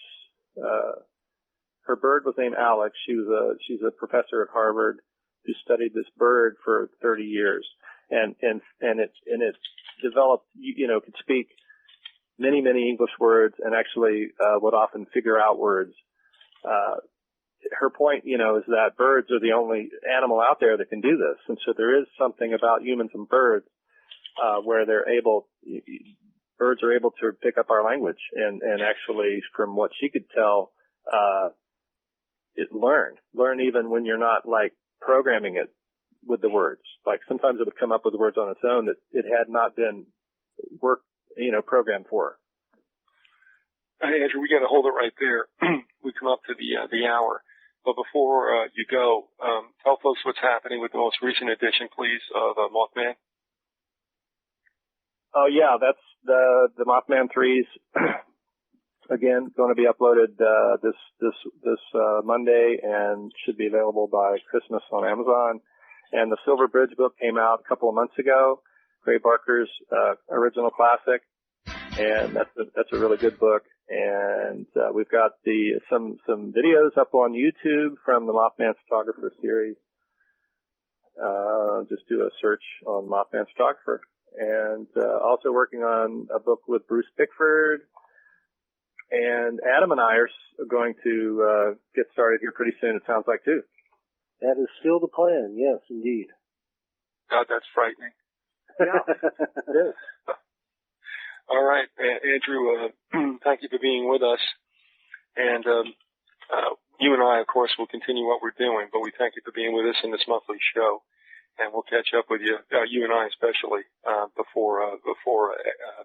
Her bird was named Alex. She's a professor at Harvard who studied this bird for 30 years. And it developed, could speak many, many English words and actually would often figure out words. Her point, is that birds are the only animal out there that can do this. And so there is something about humans and birds where birds are able to pick up our language and actually, from what she could tell, learn even when you're not like programming it with the words. Like sometimes it would come up with the words on its own that it had not been programmed for. Hey, Andrew, we got to hold it right there. We come up to the hour. But before you go, tell folks what's happening with the most recent edition, please, of Mothman. Oh yeah, that's the Mothman 3s. Again, going to be uploaded this Monday and should be available by Christmas on Amazon. And the Silver Bridge book came out a couple of months ago. Gray Barker's original classic, and that's a really good book. And we've got some videos up on YouTube from the Mothman Photographer series. Just do a search on Mothman Photographer. And also working on a book with Bruce Pickford. And Adam and I are going to get started here pretty soon, it sounds like, too. That is still the plan, yes, indeed. God, that's frightening. Yeah, it is. All right, Andrew, thank you for being with us. And you and I, of course, will continue what we're doing, but we thank you for being with us in this monthly show. And we'll catch up with you, you and I especially, before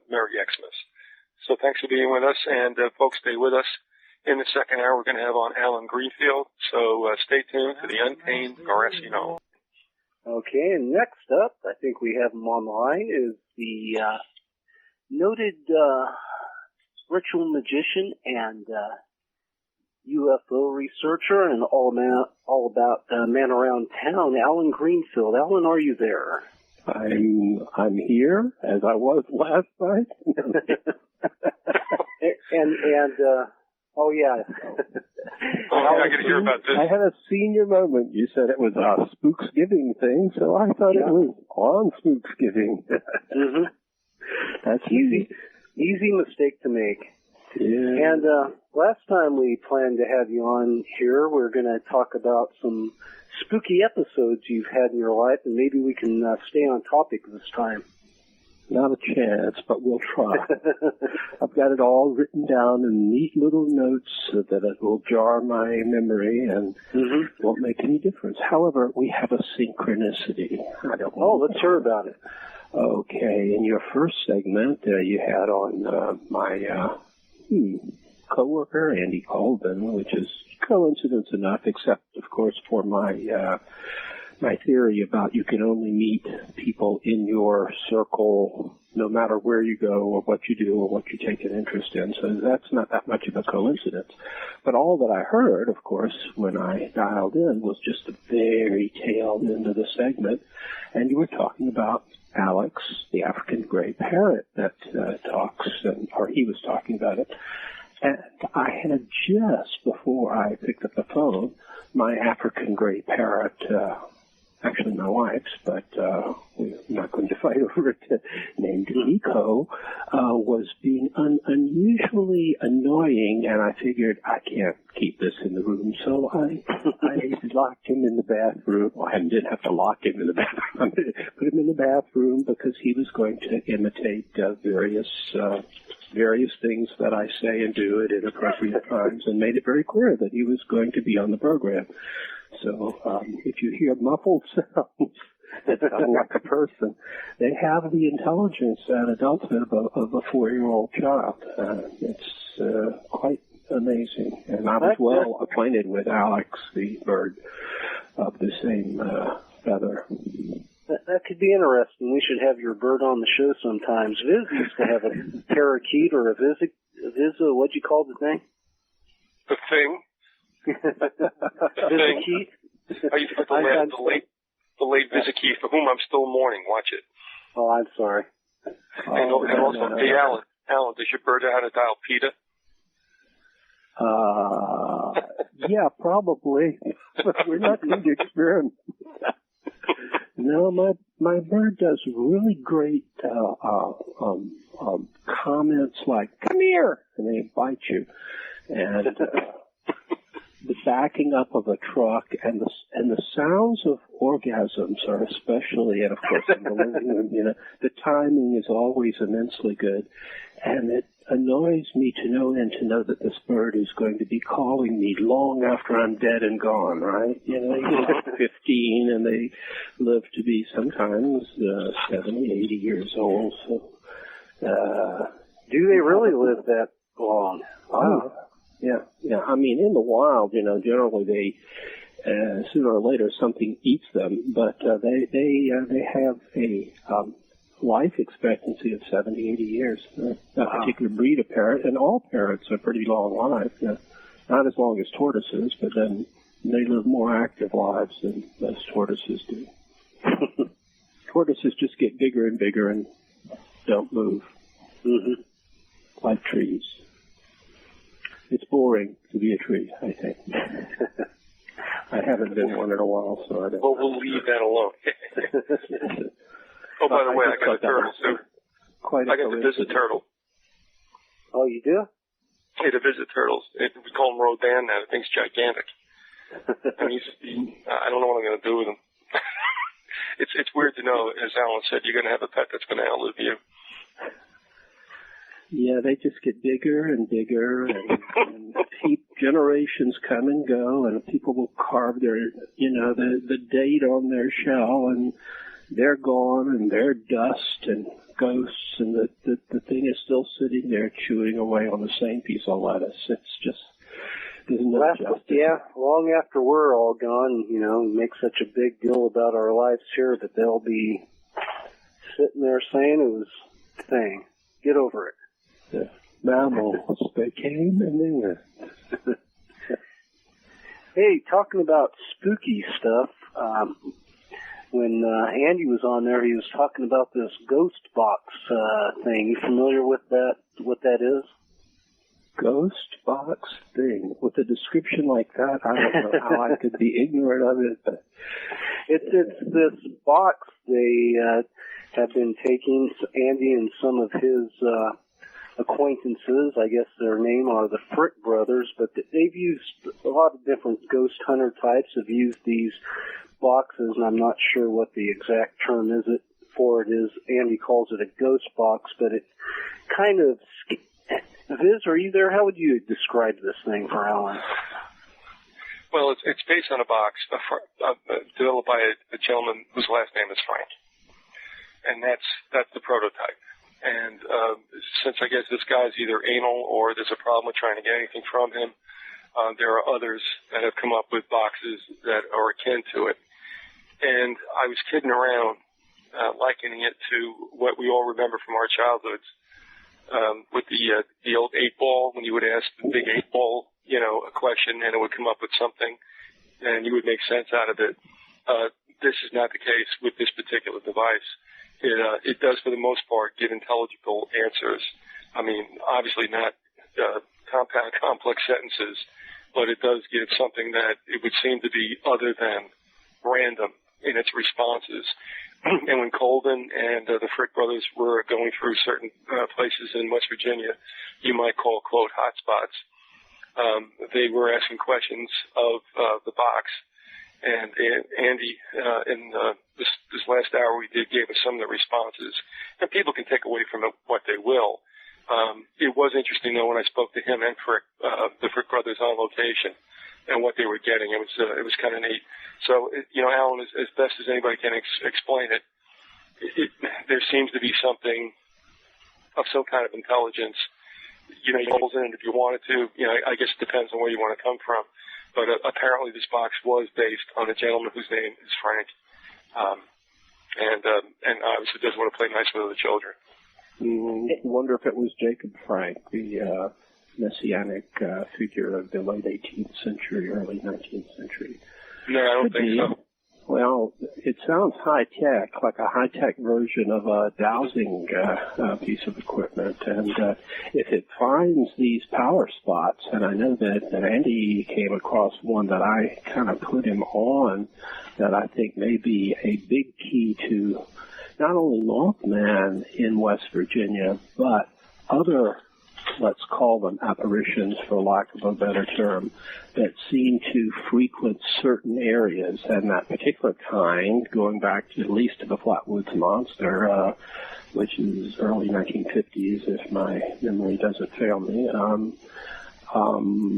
Merry Xmas. So thanks for being with us, and folks, stay with us. In the second hour, we're going to have on Allen Greenfield, so stay tuned to the Untamed Grassy Knoll. Okay, and next up, I think we have him on the line, is the noted ritual magician and UFO researcher and all about man around town, Allen Greenfield. Allen, are you there? I'm here, as I was last night. and oh yeah. I got to hear about this. I had a senior moment. You said it was a Spooksgiving thing, so I thought it was on Spooksgiving. Mm-hmm. That's easy mistake to make. Yeah. And last time we planned to have you on here, we're going to talk about some spooky episodes you've had in your life, and maybe we can stay on topic this time. Not a chance, but we'll try. I've got it all written down in neat little notes so that it will jar my memory and won't make any difference. However, we have a synchronicity. I don't know. Oh, let's hear about it. Okay, in your first segment, you had on my coworker, Andy Colvin, which is coincidence enough, except, of course, for my my theory about you can only meet people in your circle no matter where you go or what you do or what you take an interest in. So that's not that much of a coincidence. But all that I heard, of course, when I dialed in was just the very tail end of the segment. And you were talking about Alex, the African gray parrot that talks, or he was talking about it. And I had just before I picked up the phone, my African gray parrot, actually my wife's, but we're not going to fight over it, named Nico, was being unusually annoying, and I figured I can't keep this in the room, so I locked him in the bathroom. Well, I didn't have to lock him in the bathroom. Put him in the bathroom because he was going to imitate various various things that I say and do at inappropriate times, and made it very clear that he was going to be on the program. So if you hear muffled sounds that sound like a person, they have the intelligence and adulthood of a 4-year-old child. It's quite amazing. And I was well acquainted with Alex, the bird of the same feather. That could be interesting. We should have your bird on the show sometimes. Viz used to have a parakeet or a what'd you call the thing? The thing. Vyzygoth? I used to the late Vyzygoth, for whom I'm still mourning. Watch it. Oh, I'm sorry. And also, hey, Alan, does your bird know how to dial PETA? Yeah, probably. But we're not going to experiment. No, my bird does really great comments like "come here" and they bite you, and the backing up of a truck and the sounds of orgasms are especially, and of course in the living room, the timing is always immensely good, and it annoys me to no end to know that this bird is going to be calling me long after I'm dead and gone, right? They get 15 and they live to be sometimes 70, 80 years old. So, do they really live that long? Wow. Yeah. I mean, in the wild, generally they sooner or later something eats them, but they have a life expectancy of 70, 80 years. That particular breed of parrot, and all parrots are pretty long lives. Not as long as tortoises, but then they live more active lives than most tortoises do. Tortoises just get bigger and bigger and don't move. Mm-hmm. Like trees. It's boring to be a tree, I think. I haven't been one in a while, so I don't. Well, we'll leave that alone. Oh, by the way, I got a turtle, too. I got the visit turtle. Oh, you do? Hey, the visit turtles. We call him Rodan now. The thing's gigantic. And I don't know what I'm going to do with him. It's weird to know, as Alan said, you're going to have a pet that's going to outlive you. Yeah, they just get bigger and bigger, and generations come and go, and people will carve their, the date on their shell, and they're gone, and they're dust and ghosts, and the thing is still sitting there chewing away on the same piece of lettuce. It's just, there's no justice. Yeah, long after we're all gone, make such a big deal about our lives here that they'll be sitting there saying it was a thing. Get over it. The mammals, they came and they went. Hey, talking about spooky stuff, when Andy was on there, he was talking about this ghost box thing. You familiar with that? What that is? Ghost box thing with a description like that. I don't know how I could be ignorant of it. But it's this box they have been taking. Andy and some of his acquaintances, I guess their name are the Frick brothers, but they've used a lot of different ghost hunter types. Have used these boxes, and I'm not sure what the exact term is Andy calls it a ghost box, but it kind of, Viz, are you there? How would you describe this thing for Alan? Well, it's based on a box developed by a gentleman whose last name is Frank, and that's the prototype. And since I guess this guy's either anal or there's a problem with trying to get anything from him, there are others that have come up with boxes that are akin to it. And I was kidding around, likening it to what we all remember from our childhoods, with the old 8-ball, when you would ask the big 8-ball, a question, and it would come up with something, and you would make sense out of it. This is not the case with this particular device. It does, for the most part, give intelligible answers. I mean, obviously not compound, complex sentences, but it does give something that it would seem to be other than random in its responses. And when Colvin and the Frick brothers were going through certain places in West Virginia, you might call, quote, hotspots, they were asking questions of the box. And Andy, in this last hour we did, gave us some of the responses. And people can take away from it what they will. it was interesting though when I spoke to him and Frick, the Frick brothers on location, and what they were getting. It was kind of neat. So Alan, as best as anybody can explain it, there seems to be something of some kind of intelligence. You holes in it if you wanted to. I guess it depends on where you want to come from. But apparently this box was based on a gentleman whose name is Frank. And obviously doesn't want to play nice with other children. I wonder if it was Jacob Frank, the messianic figure of the late 18th century, early 19th century. No, I don't think so. Well, it sounds high-tech, like a high-tech version of a dowsing piece of equipment. And if it finds these power spots, and I know that Andy came across one that I kind of put him on that I think may be a big key to not only Mothman in West Virginia, but other, let's call them apparitions for lack of a better term, that seem to frequent certain areas. And that particular kind, going back to at least to the Flatwoods Monster, which is early 1950s, if my memory doesn't fail me,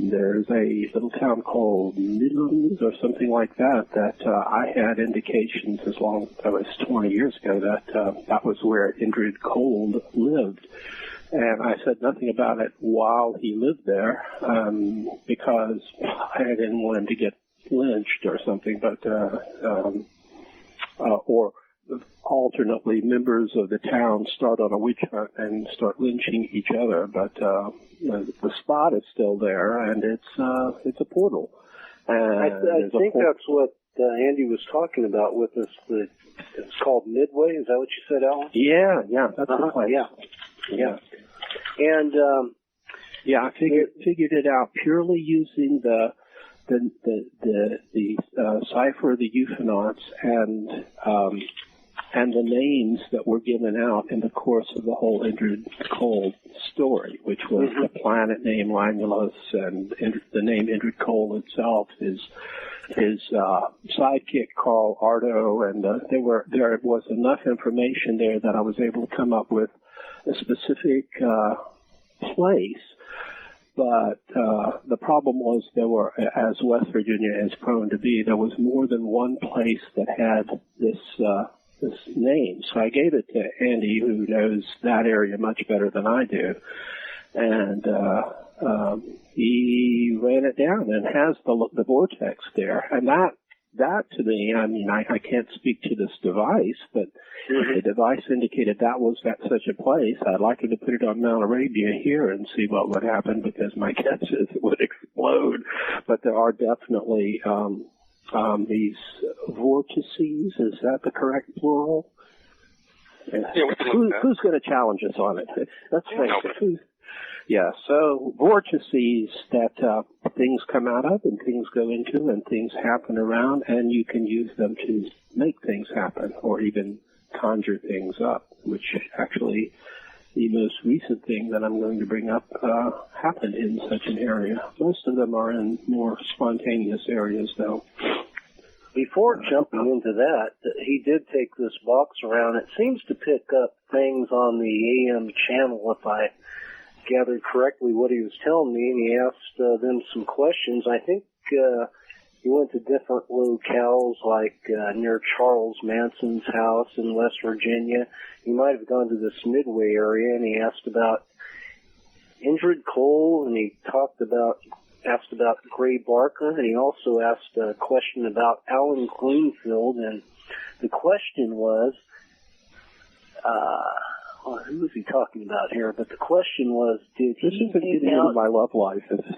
there's a little town called Midlands or something like that I had indications as long as 20 years ago that was where Indrid Cold lived. And I said nothing about it while he lived there because I didn't want him to get lynched or something, but or alternately members of the town start on a witch hunt and start lynching each other. But the spot is still there, and it's a portal. I think that's what Andy was talking about with this. It's called Midway. Is that what you said, Alan? Yeah, that's the place. Yeah. And I figured it out purely using the cipher, the Ufonauts, and the names that were given out in the course of the whole Indrid Cold story, which was the planet name Lamulus and the name Indrid Cold itself, his sidekick Carl Ardo, and there was enough information there that I was able to come up with a specific place. But the problem was there were, as West Virginia is prone to be, there was more than one place that had this name. So I gave it to Andy, who knows that area much better than I do, and he ran it down and has the vortex there. And that to me, I mean, I can't speak to this device, but the device indicated that was such a place. I'd like him to put it on Mount Arabia here and see what would happen, because my guess is it would explode. But there are definitely these vortices. Is that the correct plural? Yeah, who's going to challenge us on it? Let's face it. Yeah, so vortices that things come out of and things go into and things happen around, and you can use them to make things happen or even conjure things up, which actually the most recent thing that I'm going to bring up happened in such an area. Most of them are in more spontaneous areas, though. Before jumping into that, he did take this box around. It seems to pick up things on the AM channel, if I gathered correctly what he was telling me, and he asked them some questions. I think he went to different locales, like near Charles Manson's house in West Virginia. He might have gone to this Midway area, and he asked about Indrid Cold, and he asked about Gray Barker, and he also asked a question about Allen Greenfield, and the question was, who was he talking about here? But the question was, did this he isn't getting into my love life, is it?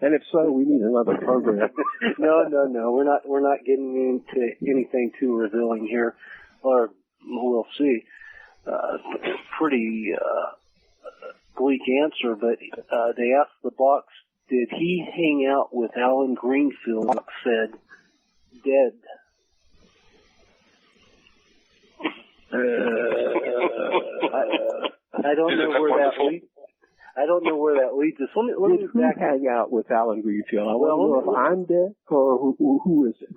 And if so, we need another program. No, we're not getting into anything too revealing here, or we'll see. Pretty bleak answer, but they asked the box, did he hang out with Allen Greenfield? The box said, dead. I don't know where that leads. I don't know where that leads us. Let me back hang out with Allen Greenfield. I want to know if I'm dead or who is it.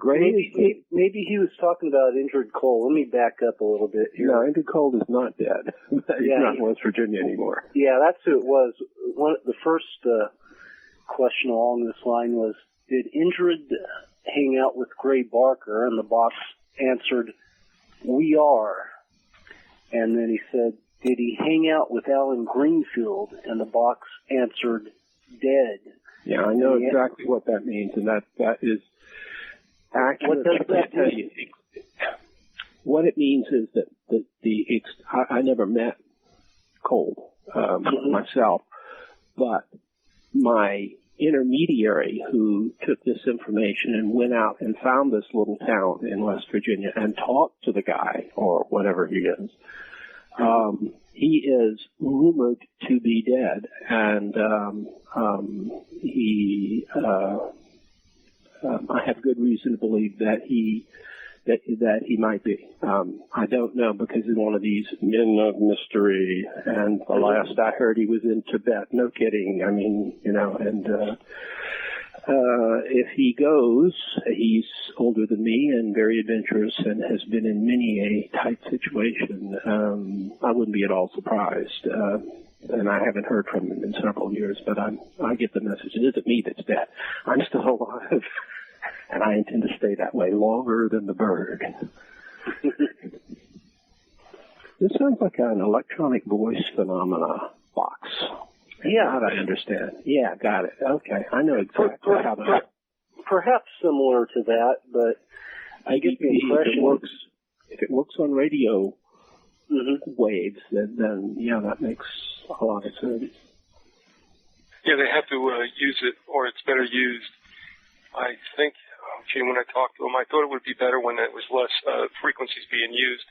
Maybe he was talking about Indrid Cold. Let me back up a little bit here. No, Indrid Cold is not dead. He's not in West Virginia anymore. Yeah, that's who it was. The first question along this line was, did Indrid hang out with Gray Barker? And the box answered, we are. And then he said, did he hang out with Allen Greenfield? And the box answered, dead. Yeah, I know exactly what that means, and that is accurate. What does that mean? What it means is that I never met Cold myself, but my intermediary who took this information and went out and found this little town in West Virginia and talked to the guy, or whatever he is, he is rumored to be dead, and I have good reason to believe that he might be. I don't know, because he's one of these men of mystery, and the last I heard he was in Tibet. No kidding. I mean, and if he goes, he's older than me and very adventurous and has been in many a tight situation. I wouldn't be at all surprised. And I haven't heard from him in several years, but I get the message. It isn't me that's dead. I'm still alive, and I intend to stay that way longer than the bird. This sounds like an electronic voice phenomena box. Yeah, I understand. Yeah, got it. Okay, I know exactly how that. Perhaps similar to that, but I get the impression if it works on radio waves, then yeah, that makes a lot of sense. Yeah, they have to use it, or it's better used. I think, when I talked to him, I thought it would be better when it was less frequencies being used,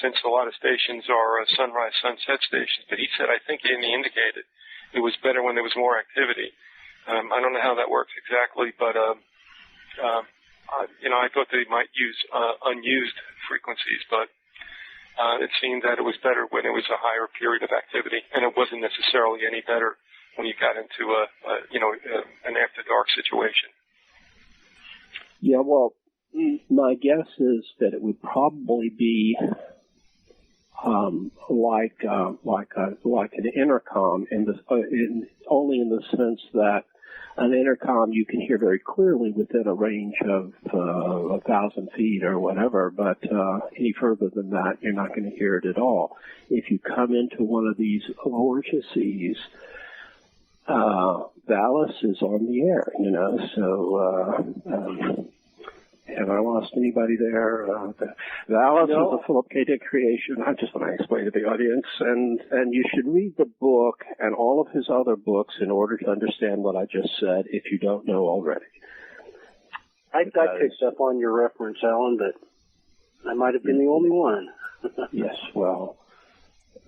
since a lot of stations are sunrise, sunset stations. But he said, I think he indicated it was better when there was more activity. I don't know how that works exactly, but I thought they might use unused frequencies, but it seemed that it was better when it was a higher period of activity, and it wasn't necessarily any better when you got into an after dark situation. Yeah, well, my guess is that it would probably be like an intercom, only in the sense that an intercom you can hear very clearly within a range of 1,000 feet or whatever, but any further than that, you're not going to hear it at all. If you come into one of these vortices, Dallas is on the air, so have I lost anybody there? Dallas is a Philip K. Dick creation. I just want to explain to the audience, and you should read the book and all of his other books in order to understand what I just said, if you don't know already. I picked up on your reference, Alan, but I might have been the only one. Yes, well,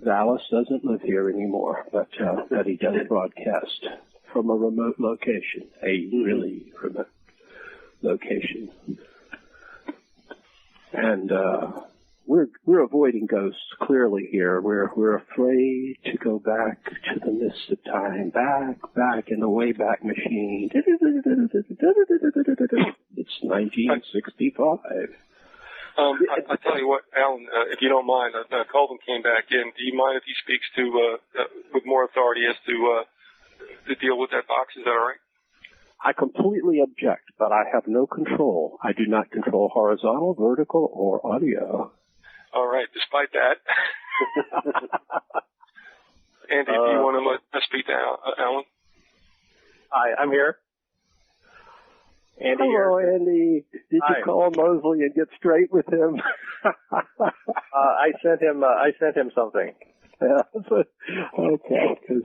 Dallas doesn't live here anymore, but he does broadcast from a remote location, a really remote location. And we're avoiding ghosts clearly here. We're afraid to go back to the mist of time, back in the Wayback Machine. It's 1965. I tell you what, Alan, if you don't mind, Colvin came back in. Do you mind if he speaks to with more authority as to deal with that box? Is that all right? I completely object, but I have no control. I do not control horizontal, vertical, or audio. All right, despite that. Andy, do you want to speak to Alan? Hi, I'm here. Andy. Hello, here. Andy. Did you call Mosley and get straight with him? I sent him something. Yeah. Okay. Because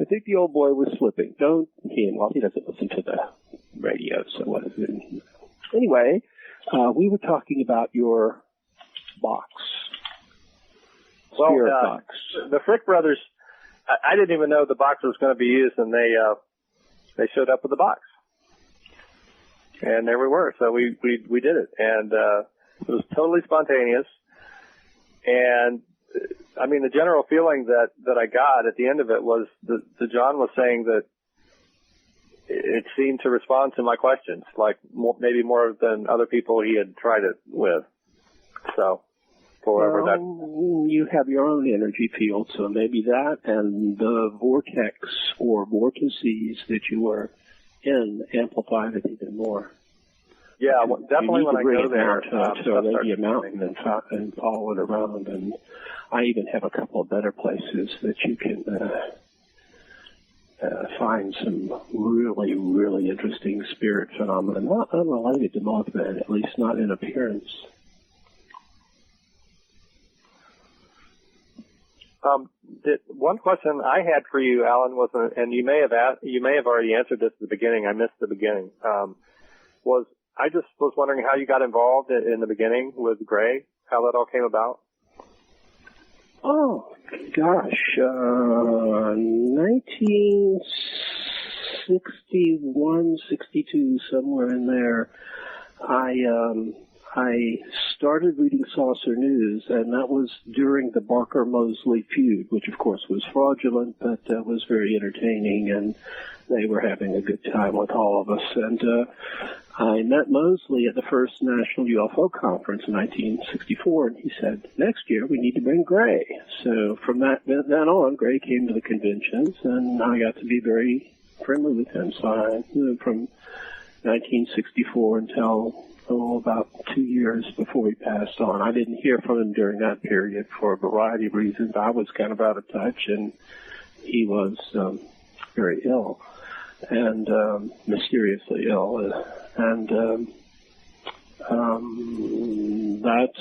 I think the old boy was slipping. Don't he? Well, he doesn't listen to the radio, so what is it? Anyway, we were talking about your box. Spirit box. The Frick brothers. I didn't even know the box was going to be used, and they showed up with the box, and there we were. So we did it, and it was totally spontaneous, and I mean, the general feeling that I got at the end of it was that John was saying that it seemed to respond to my questions, like maybe more than other people he had tried it with. So, whoever you have your own energy field, so maybe that and the vortex or vortices that you were in amplified it even more. Yeah, definitely when I go there. So maybe a mountain and follow it around. And I even have a couple of better places that you can find some really, really interesting spirit phenomena, not unrelated to Mothman, at least not in appearance. One question I had for you, Alan, was, and you may have already answered this at the beginning. I missed the beginning. I just was wondering how you got involved in the beginning with Gray, how that all came about. Oh, gosh, 1961, 62, somewhere in there, I started reading Saucer News, and that was during the Barker-Mosley feud, which of course was fraudulent, but was very entertaining, and they were having a good time with all of us. And I met Mosley at the first National UFO Conference in 1964, and he said, next year we need to bring Gray. So from then on, Gray came to the conventions, and I got to be very friendly with him. So from 1964 until about 2 years before he passed on. I didn't hear from him during that period for a variety of reasons. I was kind of out of touch, and he was very ill, and mysteriously ill. And that's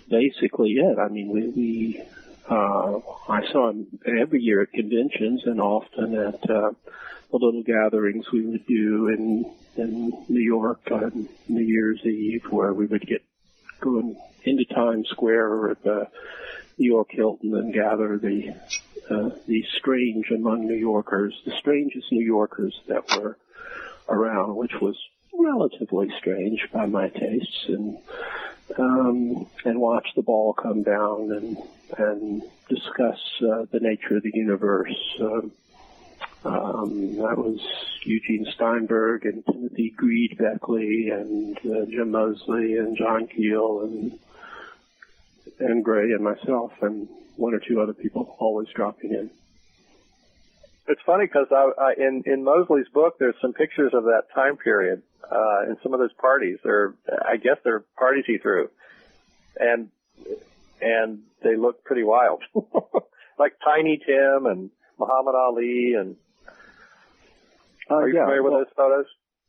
basically it. I mean, I saw him every year at conventions and often at the little gatherings we would do in New York on New Year's Eve, where we would go into Times Square or at the New York Hilton and gather the strange among New Yorkers, the strangest New Yorkers that were around, which was relatively strange by my tastes, and watch the ball come down and discuss the nature of the universe. That was Eugene Steinberg and Timothy Greed Beckley and Jim Mosley and John Keel and Gray and myself and one or two other people always dropping in. It's funny because in Mosley's book, there's some pictures of that time period in some of those parties. I guess they're parties he threw, and they look pretty wild, like Tiny Tim and Muhammad Ali. And are you familiar with those photos?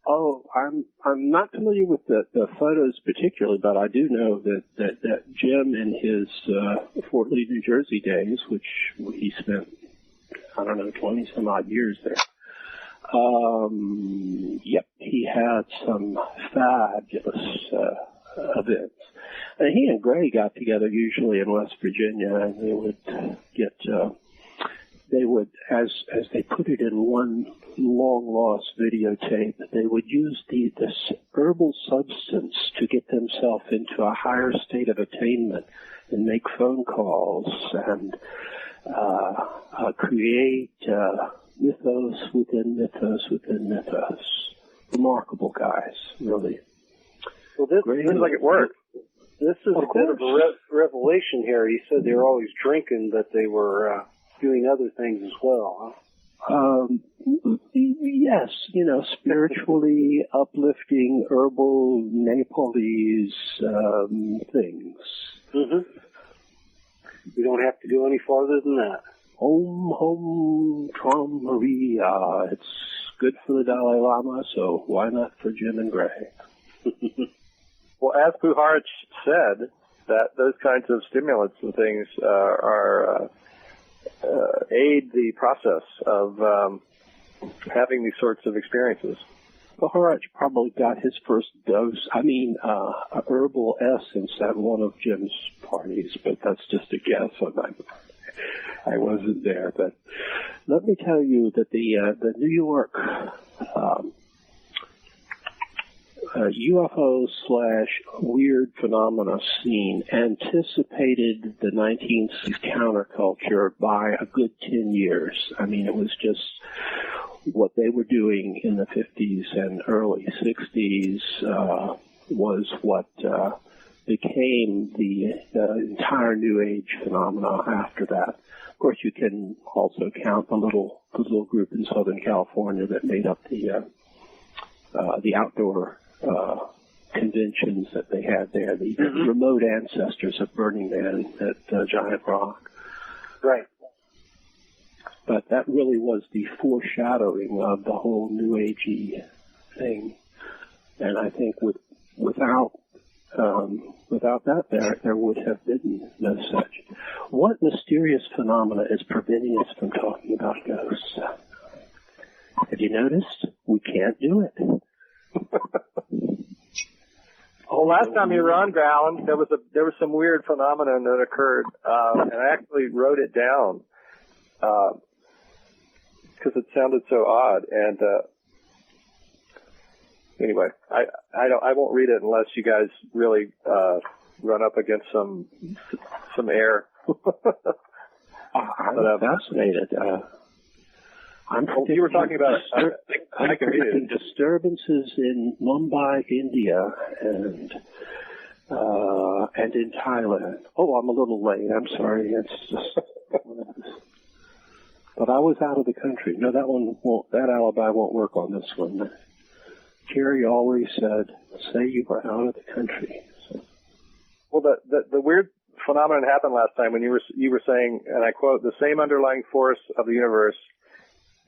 Oh, I'm not familiar with the photos particularly, but I do know that Jim in his Fort Lee, New Jersey days, which he spent, 20 some odd years there. He had some fabulous events. And he and Gray got together usually in West Virginia, and they would as they put it in one long lost videotape, they would use this herbal substance to get themselves into a higher state of attainment and make phone calls and create mythos within mythos within mythos. Remarkable guys, really. Well, this seems like it worked. This is a bit of a revelation here. You said they were always drinking, but they were doing other things as well, huh? Yes, spiritually uplifting herbal Nepalese things. Mm-hmm. You don't have to go any farther than that. Om Hom Tram Maria. It's good for the Dalai Lama, so why not for Jim and Gray? Well, as Puharich said, that those kinds of stimulants and things aid the process of having these sorts of experiences. Puharich probably got his first dose, a herbal essence at one of Jim's parties, but that's just a guess on my part. I wasn't there, but let me tell you that the New York UFO/weird phenomena scene anticipated the 1960s counterculture by a good 10 years. I mean, it was just what they were doing in the 50s and early 60s was what became the entire New Age phenomena after that. Of course, you can also count the little group in Southern California that made up the outdoor conventions that they had there, the remote ancestors of Burning Man at Giant Rock. Right. But that really was the foreshadowing of the whole New Agey thing. And I think without that, there would have been no such. What mysterious phenomena is preventing us from talking about ghosts? Have you noticed? We can't do it. Well, last time you were on, Alan, there was some weird phenomenon that occurred, and I actually wrote it down because it sounded so odd. And anyway, I won't read it unless you guys really run up against some air. I'm fascinated. You were talking about I'm predicting disturbances in Mumbai, India, and in Thailand. Oh, I'm a little late. I'm sorry. It's just. But I was out of the country. No, that alibi won't work on this one. Kerry always said, "Say you were out of the country." So. Well, the weird phenomenon happened last time when you were saying, and I quote, "The same underlying force of the universe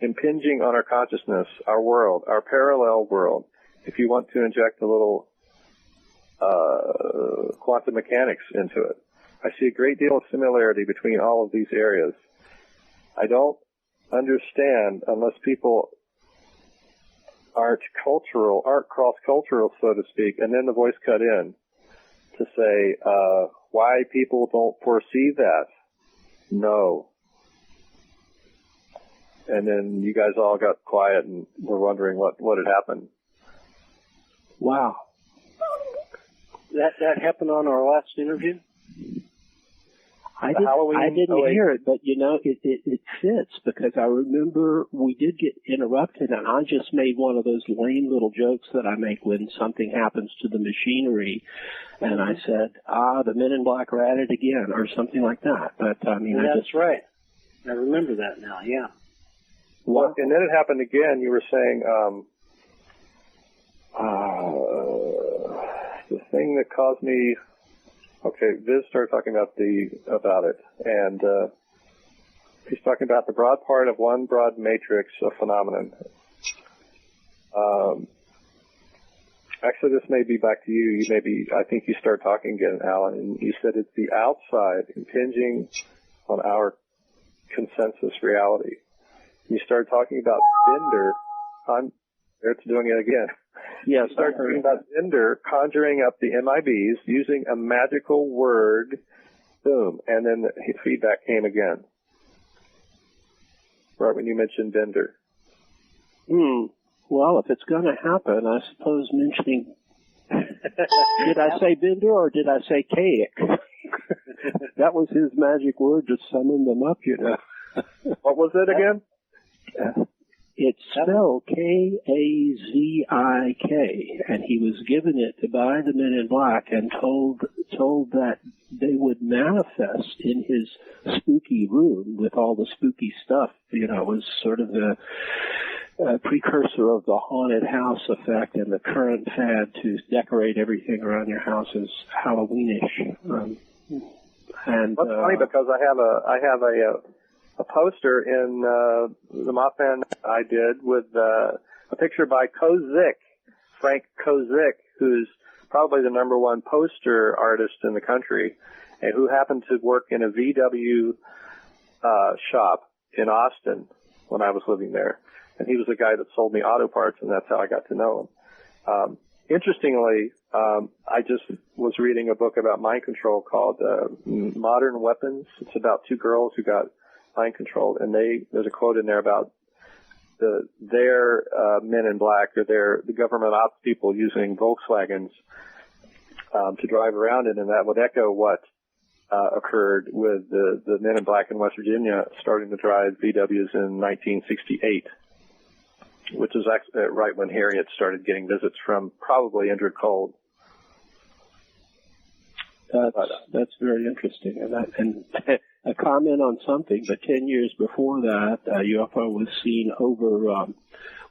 impinging on our consciousness, our world, our parallel world." If you want to inject a little quantum mechanics into it, I see a great deal of similarity between all of these areas. I don't understand unless people aren't cross-cultural, so to speak, and then the voice cut in to say why people don't foresee that. No. And then you guys all got quiet and were wondering what had happened. Wow. That happened on our last interview? I didn't hear it, but it fits because I remember we did get interrupted, and I just made one of those lame little jokes that I make when something happens to the machinery, and I said, the Men in Black are at it again, or something like that. But that's right. I remember that now. Yeah. Well, and then it happened again. You were saying the thing that caused me. Okay, Viz started talking about it, and he's talking about the broad part of one broad matrix of phenomenon. Actually, this may be back to you. I think you start talking again, Alan, and you said it's the outside impinging on our consensus reality. You started talking about Bender. It's doing it again. Yes, you started talking about Bender conjuring up the MIBs using a magical word. Boom. And then the feedback came again. Right when you mentioned Bender. Well, if it's going to happen, I suppose mentioning... Did I say Bender or did I say Caic? That was his magic word to summon them up, What was it again? It's spelled K-A-Z-I-K, and he was given it by the Men in Black and told that they would manifest in his spooky room with all the spooky stuff. It was sort of the precursor of the haunted house effect and the current fad to decorate everything around your house as Halloweenish. And that's funny because I have a poster in the Mothman I did with a picture by Frank Kozik, who's probably the number one poster artist in the country, and who happened to work in a VW shop in Austin when I was living there. And he was the guy that sold me auto parts, and that's how I got to know him. Interestingly, I just was reading a book about mind control called Modern Weapons. It's about two girls who got mind controlled, and there's a quote in there about their men in black or the government ops people using Volkswagens to drive around in, and that would echo what occurred with the men in black in West Virginia starting to drive VWs in 1968, which was actually right when Harriet started getting visits from probably Indrid Cold. That's very interesting. And a comment on something, but 10 years before that, a UFO was seen over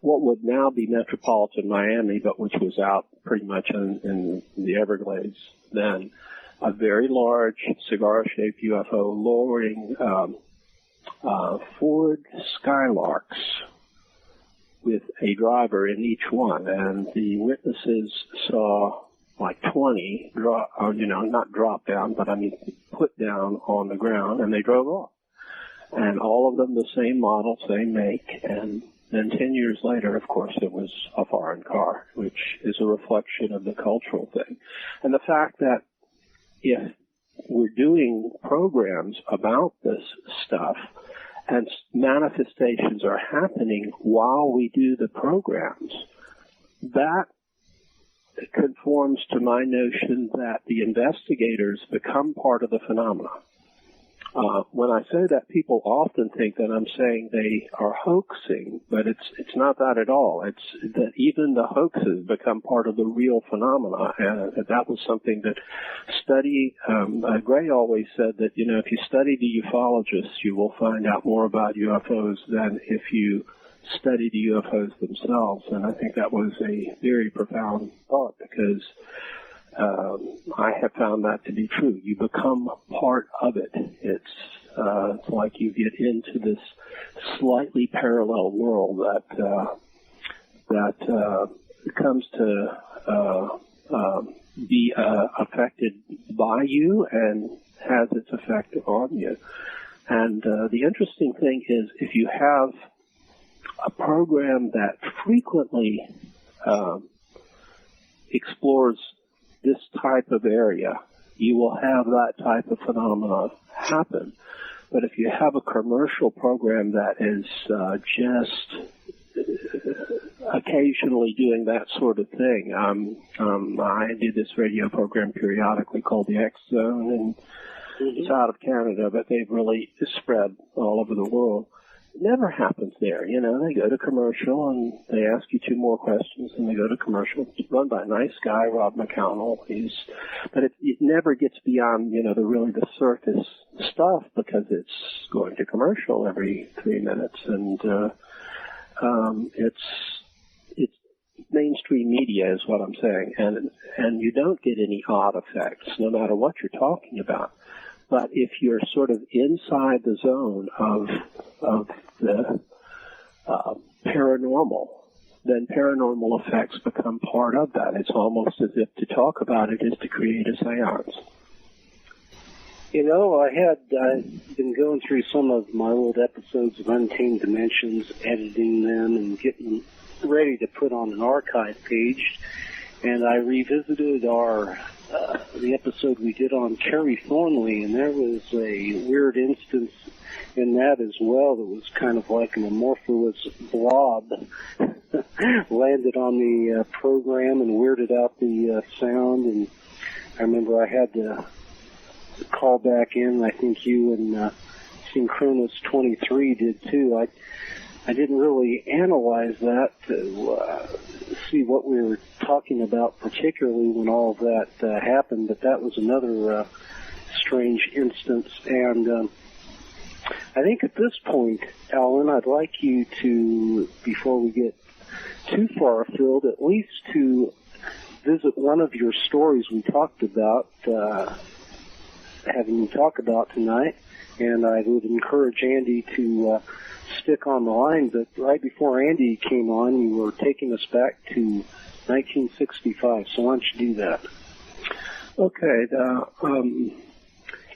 what would now be metropolitan Miami, but which was out pretty much in the Everglades then. A very large cigar-shaped UFO lowering Ford Skylarks with a driver in each one, and the witnesses saw like 20 not drop down, but I mean put down on the ground, and they drove off. And all of them the same model, same make, and then 10 years later, of course, it was a foreign car, which is a reflection of the cultural thing. And the fact that if we're doing programs about this stuff and manifestations are happening while we do the programs, that conforms to my notion that the investigators become part of the phenomena. When I say that, people often think that I'm saying they are hoaxing, but it's not that at all. It's that even the hoaxes become part of the real phenomena, and that was something that Gray always said that, if you study the ufologists, you will find out more about UFOs than if you study the UFOs themselves, and I think that was a very profound thought because I have found that to be true. You become part of it. It's like you get into this slightly parallel world that comes to be affected by you and has its effect on you. And the interesting thing is, if you have a program that frequently explores this type of area, you will have that type of phenomena happen. But if you have a commercial program that is just occasionally doing that sort of thing, I do this radio program periodically called the X Zone, and it's out of Canada, but they've really spread all over the world. It never happens there. They go to commercial and they ask you 2 more questions and they go to commercial. It's run by a nice guy, Rob McConnell. But it never gets beyond, the surface stuff because it's going to commercial every 3 minutes. And, it's mainstream media is what I'm saying. And you don't get any odd effects no matter what you're talking about. But if you're sort of inside the zone of the paranormal, then paranormal effects become part of that. It's almost as if to talk about it is to create a seance. I've been going through some of my old episodes of Untamed Dimensions, editing them and getting them ready to put on an archive page, and I revisited the episode we did on Kerry Thornley, and there was a weird instance in that as well that was kind of like an amorphous blob landed on the program and weirded out the sound. And I remember I had to call back in. I think you and Synchronous 23 did too. I didn't really analyze that to see what we were talking about particularly when all of that happened, but that was another strange instance. And I think at this point, Alan, I'd like you to, before we get too far afield, at least to visit one of your stories we talked about, having you talk about tonight, and I would encourage Andy to stick on the line. But right before Andy came on, you were taking us back to 1965, so why don't you do that? Okay,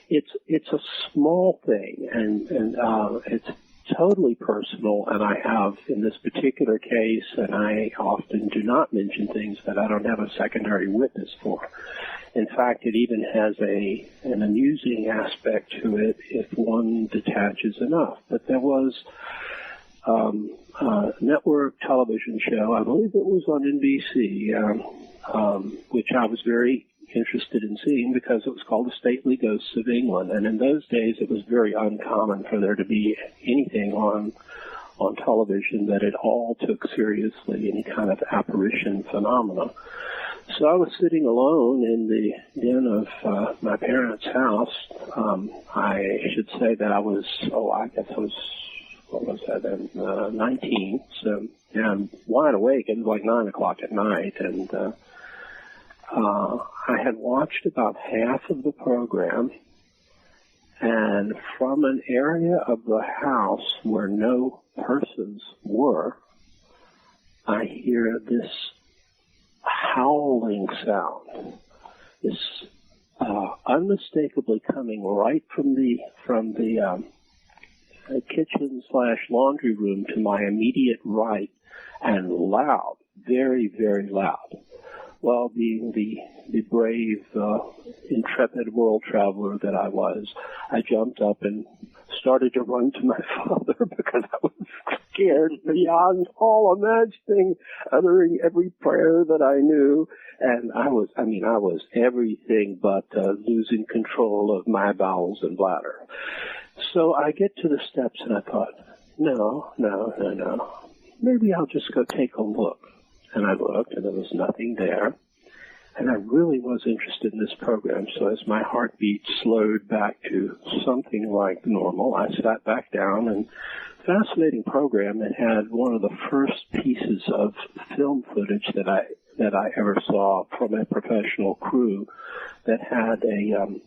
it's a small thing, and it's totally personal, and I have, in this particular case, and I often do not mention things that I don't have a secondary witness for. In fact, it even has an amusing aspect to it if one detaches enough. But there was network television show. I believe it was on NBC, which I was very interested in seeing because it was called The Stately Ghosts of England. And in those days, it was very uncommon for there to be anything on television that at all took seriously any kind of apparition phenomena. So I was sitting alone in the den of my parents' house. I should say that I was, what was that then, 19. So, and wide awake. It was like 9 o'clock at night. And I had watched about half of the program. And from an area of the house where no persons were, I hear this howling sound, this unmistakably coming right from the kitchen/laundry room to my immediate right, and loud, very, very loud. Well, being the brave, intrepid world traveler that I was, I jumped up and started to run to my father because I was scared beyond all imagining, uttering every prayer that I knew. And I was everything but losing control of my bowels and bladder. So I get to the steps and I thought, no. Maybe I'll just go take a look. And I looked, and there was nothing there. And I really was interested in this program, so as my heartbeat slowed back to something like normal, I sat back down, and fascinating program. It had one of the first pieces of film footage that I ever saw from a professional crew that had a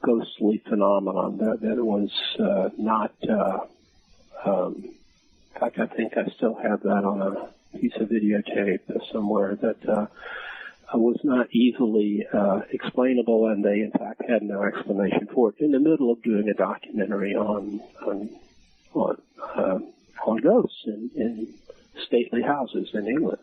ghostly phenomenon that was not, in fact, I think I still have that on a piece of videotape somewhere that was not easily explainable, and they in fact had no explanation for it. In the middle of doing a documentary on ghosts in stately houses in England.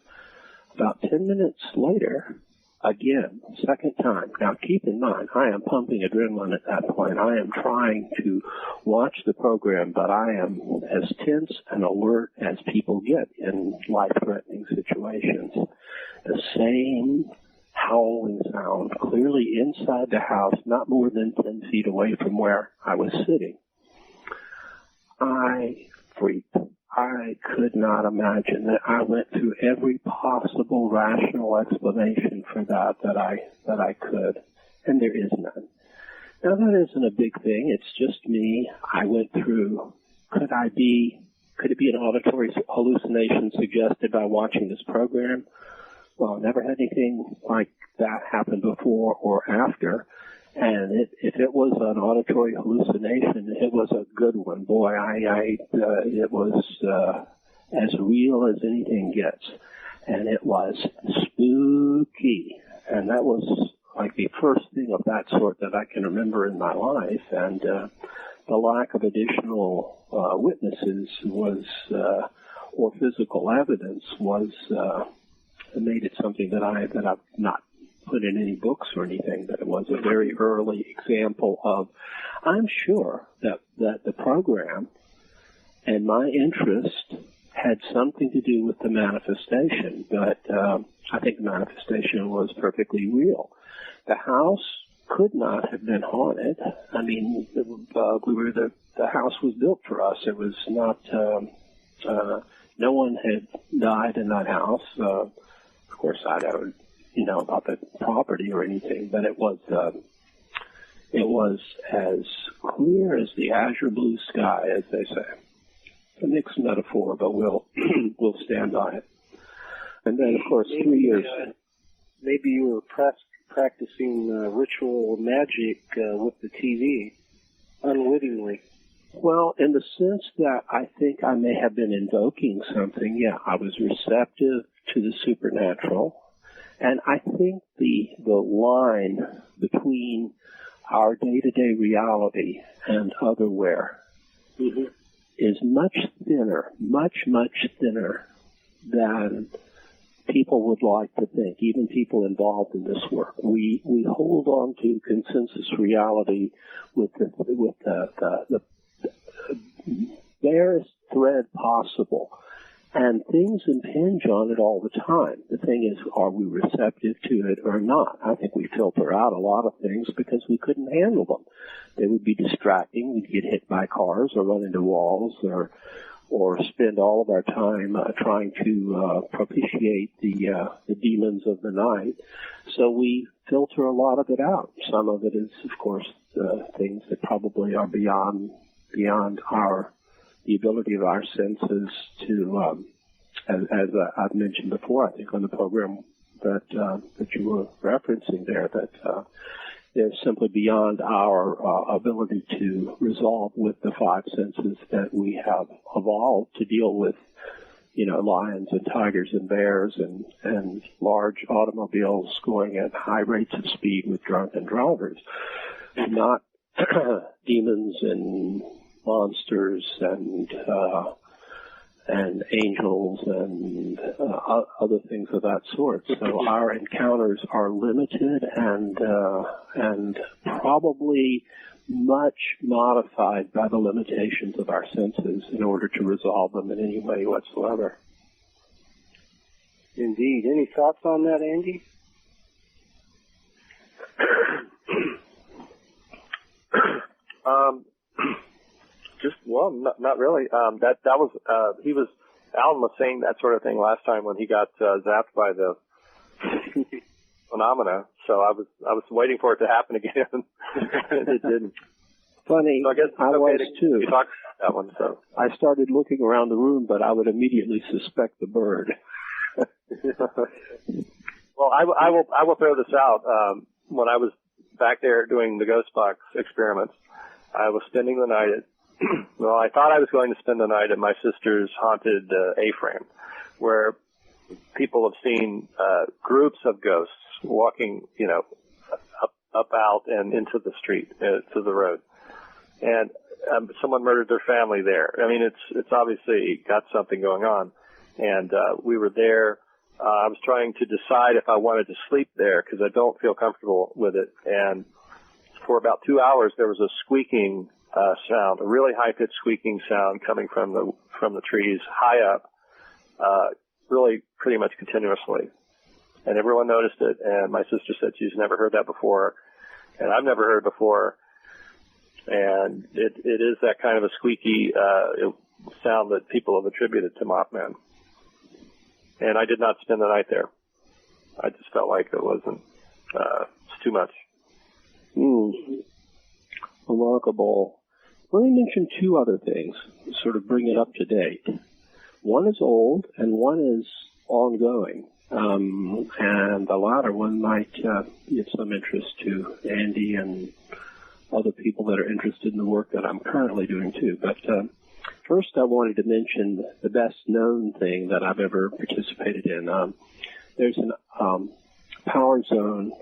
About 10 minutes later, again, second time. Now keep in mind, I am pumping adrenaline at that point. I am trying to watch the program, but I am as tense and alert as people get in life-threatening situations. The same howling sound, clearly inside the house, not more than 10 feet away from where I was sitting. I freaked. I could not imagine that. I went through every possible rational explanation for that I could, and there is none. Now that isn't a big thing. It's just me. I went through, could it be an auditory hallucination suggested by watching this program? Well, I never had anything like that happen before or after. And if it was an auditory hallucination, it was a good one. Boy, it was as real as anything gets. And it was spooky. And that was like the first thing of that sort that I can remember in my life. And the lack of additional witnesses was, or physical evidence was, made it something that I've not put in any books or anything, but it was a very early example of, I'm sure that the program and my interest had something to do with the manifestation, but I think the manifestation was perfectly real. The house could not have been haunted. I mean, the house was built for us. It was not, no one had died in that house. Of course, I don't know about the property or anything, but it was as clear as the azure blue sky, as they say. A mixed metaphor, but we'll stand by it. And then, of course, 3 years. Maybe you were practicing ritual magic with the TV, unwittingly. Well, in the sense that I think I may have been invoking something, yeah, I was receptive to the supernatural. And I think the line between our day-to-day reality and otherwhere is much thinner, much thinner than people would like to think, even people involved in this work. We hold on to consensus reality with the barest thread possible. And things impinge on it all the time. The thing is, are we receptive to it or not? I think we filter out a lot of things because we couldn't handle them. They would be distracting. We'd get hit by cars or run into walls or spend all of our time trying to propitiate the demons of the night. So we filter a lot of it out. Some of it is, of course, things that probably are beyond the ability of our senses to, as I've mentioned before, I think on the program that you were referencing there, that they're simply beyond our ability to resolve with the five senses that we have evolved to deal with, lions and tigers and bears and large automobiles going at high rates of speed with drunken drivers, not demons and monsters and angels and other things of that sort. So our encounters are limited and probably much modified by the limitations of our senses in order to resolve them in any way whatsoever. Indeed. Any thoughts on that, Andy? Not really. Alan was saying that sort of thing last time when he got zapped by the phenomena. So I was waiting for it to happen again, and it didn't. Funny, so I guess I was too. We talked about that one. So I started looking around the room, but I would immediately suspect the bird. Well, I will throw this out. When I was back there doing the ghostbox experiments, I was spending the night at. Well, I thought I was going to spend the night at my sister's haunted A-frame, where people have seen groups of ghosts walking, up out and into the street, to the road. And someone murdered their family there. I mean, it's obviously got something going on. And we were there. I was trying to decide if I wanted to sleep there because I don't feel comfortable with it. And for about 2 hours, there was a squeaking sound, a really high-pitched squeaking sound coming from the trees high up, really pretty much continuously. And everyone noticed it, and my sister said she's never heard that before, and I've never heard it before. And it is that kind of a squeaky sound that people have attributed to Mothman. And I did not spend the night there. I just felt like it wasn't, it's too much. Remarkable. Let me mention two other things, sort of bring it up to date. One is old and one is ongoing. And the latter one might be of some interest to Andy and other people that are interested in the work that I'm currently doing too. But first I wanted to mention the best known thing that I've ever participated in. There's an power zone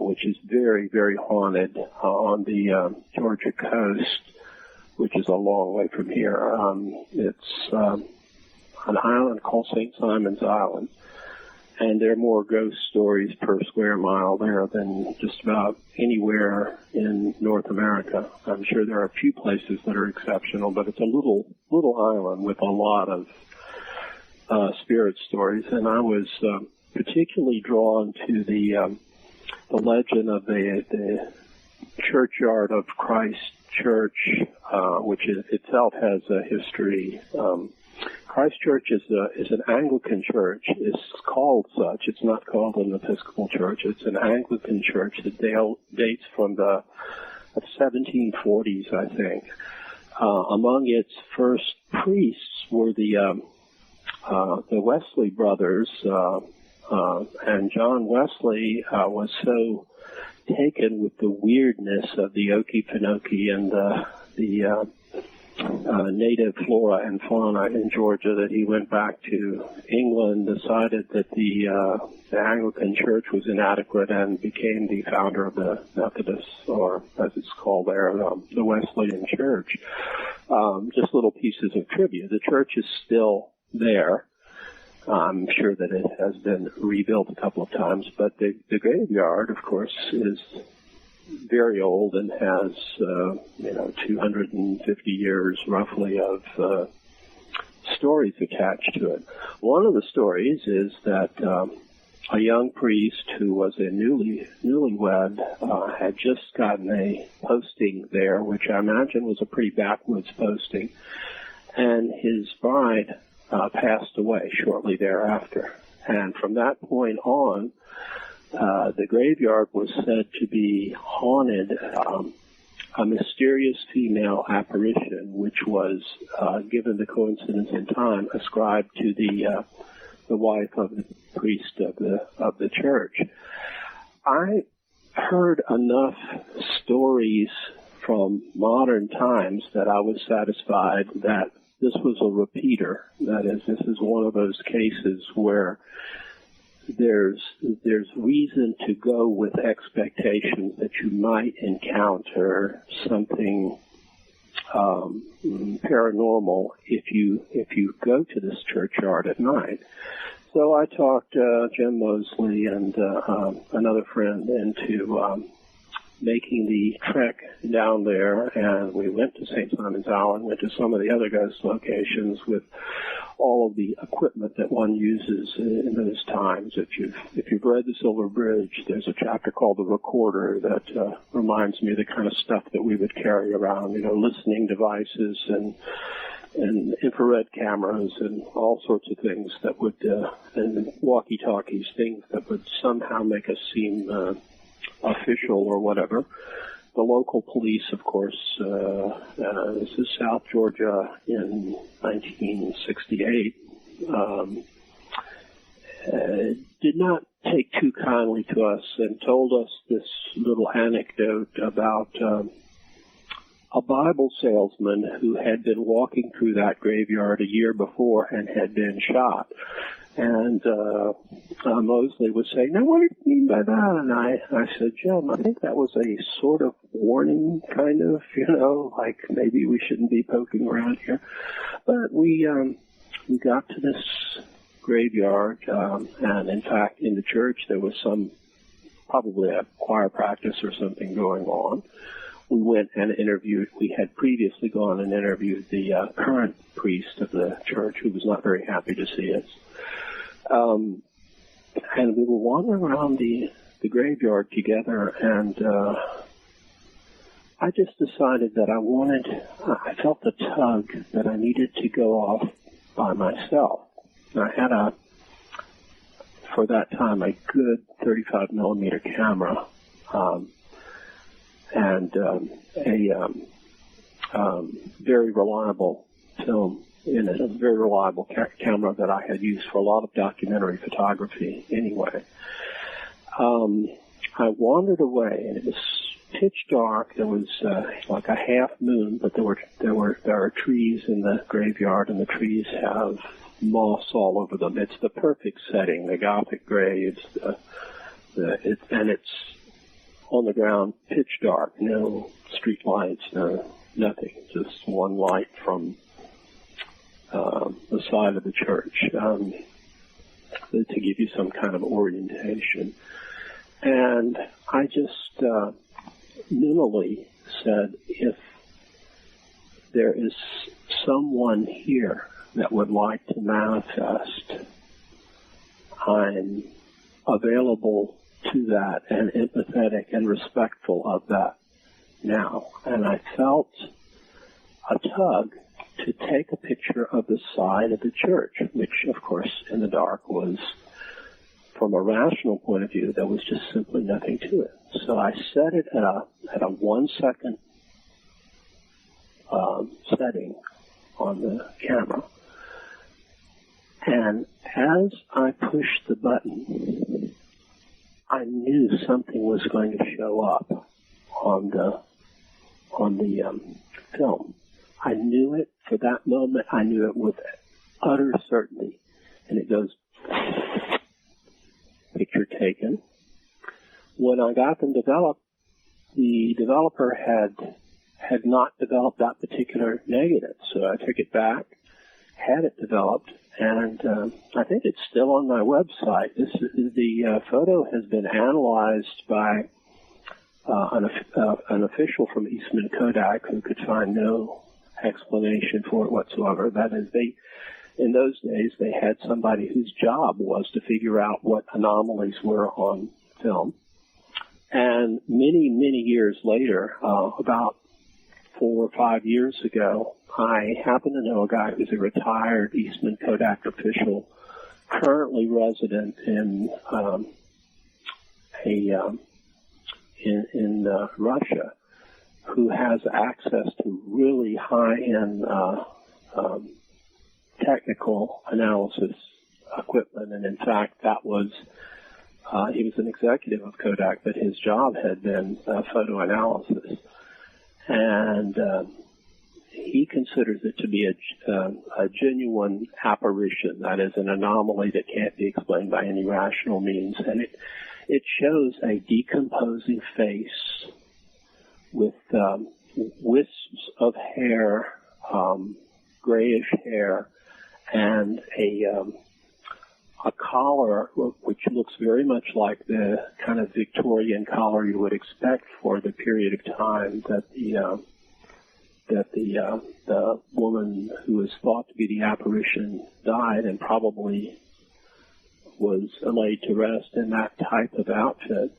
which is very, very haunted on the Georgia coast, which is a long way from here. It's an island called St. Simon's Island, and there are more ghost stories per square mile there than just about anywhere in North America. I'm sure there are a few places that are exceptional, but it's a little island with a lot of spirit stories, and I was particularly drawn to the legend of the Churchyard of Christ Church, which itself has a history. Christ Church is an Anglican church. It's called such. It's not called an Episcopal church. It's an Anglican church that dates from the 1740s, I think. Among its first priests were the Wesley brothers. And John Wesley was so taken with the weirdness of the Okefenokee and the native flora and fauna in Georgia that he went back to England, decided that the Anglican Church was inadequate, and became the founder of the Methodist, or as it's called there, the Wesleyan Church. Just little pieces of trivia. The church is still there. I'm sure that it has been rebuilt a couple of times, but the graveyard, of course, is very old and has, 250 years roughly of stories attached to it. One of the stories is that a young priest who was a newlywed had just gotten a posting there, which I imagine was a pretty backwoods posting, and his bride passed away shortly thereafter. And from that point on, the graveyard was said to be haunted. A mysterious female apparition, which was, given the coincidence in time, ascribed to the wife of the priest of the church. I heard enough stories from modern times that I was satisfied that this was a repeater. That is, this is one of those cases where there's reason to go with expectations that you might encounter something paranormal if you go to this churchyard at night. So I talked Jim Mosley and another friend into making the trek down there, and we went to St. Simon's Island, went to some of the other ghost locations with all of the equipment that one uses in those times. If you've read The Silver Bridge, there's a chapter called The Recorder that reminds me of the kind of stuff that we would carry around, listening devices and infrared cameras and all sorts of things that would, and walkie-talkies, things that would somehow make us seem official or whatever. The local police, of course, this is South Georgia in 1968, did not take too kindly to us and told us this little anecdote about a Bible salesman who had been walking through that graveyard a year before and had been shot. And Mosley was saying, "Now, what do you mean by that?" And I said, "Jim, I think that was a sort of warning, kind of, like maybe we shouldn't be poking around here." But we got to this graveyard, and in fact, in the church there was probably a choir practice or something going on. We went and interviewed, we had previously gone and interviewed the current priest of the church, who was not very happy to see us. And we were wandering around the graveyard together, and I just decided that I felt a tug that I needed to go off by myself. And I had for that time, a good 35 millimeter camera, and a very reliable film in it, a very reliable camera that I had used for a lot of documentary photography anyway. I wandered away, and it was pitch dark. There was like a half moon, but there are trees in the graveyard, and the trees have moss all over them. It's the perfect setting, the Gothic gray. And it's on the ground, pitch dark, no street lights, nothing, just one light from the side of the church to give you some kind of orientation. And I just mentally said, if there is someone here that would like to manifest, I'm available to that and empathetic and respectful of that now. And I felt a tug to take a picture of the side of the church, which, of course, in the dark was, from a rational point of view, there was just simply nothing to it. So I set it at a 1 second setting on the camera. And as I pushed the button, I knew something was going to show up on the film. I knew it for that moment. I knew it with utter certainty. And it goes, picture taken. When I got them developed, the developer had not developed that particular negative. So I took it back, had it developed, and I think it's still on my website. The photo has been analyzed by an official from Eastman Kodak who could find no explanation for it whatsoever. That is, in those days, they had somebody whose job was to figure out what anomalies were on film. And many, many years later, about 4 or 5 years ago, I happen to know a guy who's a retired Eastman Kodak official, currently resident in Russia, who has access to really high-end technical analysis equipment. And in fact, that was he was an executive of Kodak, but his job had been photo analysis. And he considers it to be a genuine apparition, that is, an anomaly that can't be explained by any rational means. And it shows a decomposing face with wisps of hair, grayish hair, and a collar which looks very much like the kind of Victorian collar you would expect for the period of time that the woman who is thought to be the apparition died, and probably was laid to rest in that type of outfit.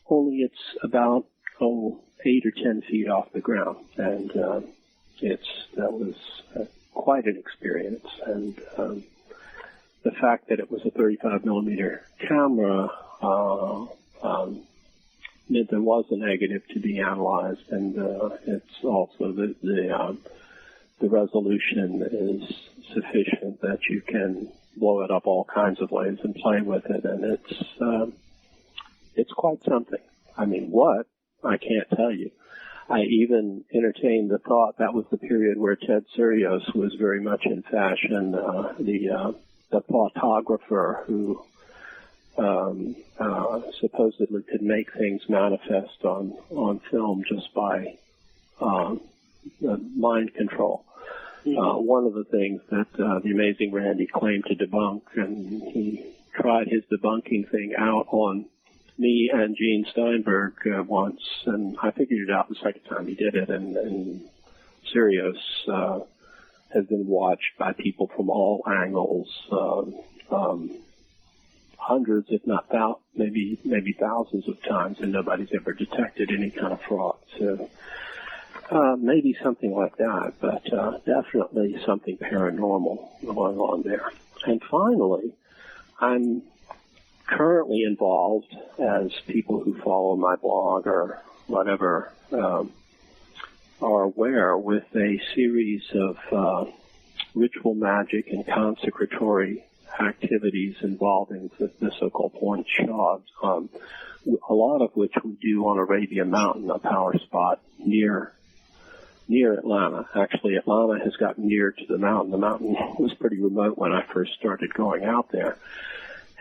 Only it's about 8 or 10 feet off the ground, and that was quite an experience. And the fact that it was a 35 millimeter camera meant there was a negative to be analyzed, and it's also the resolution is sufficient that you can blow it up all kinds of ways and play with it, and it's quite something. I mean, what? I can't tell you. I even entertained the thought that was the period where Ted Sirios was very much in fashion, the photographer who supposedly could make things manifest on film just by mind control. One of the things that the amazing Randy claimed to debunk, and he tried his debunking thing out on me and Gene Steinberg once, and I figured it out the second time he did it, and Sirios has been watched by people from all angles, hundreds, if not maybe thousands of times, and nobody's ever detected any kind of fraud. So maybe something like that, but definitely something paranormal going on there. And finally, I'm currently involved, as people who follow my blog or whatever are aware, with a series of ritual magic and consecratory activities involving the so-called point shods, a lot of which we do on Arabia Mountain, a power spot near Atlanta. Actually, Atlanta has gotten near to the mountain. The mountain was pretty remote when I first started going out there.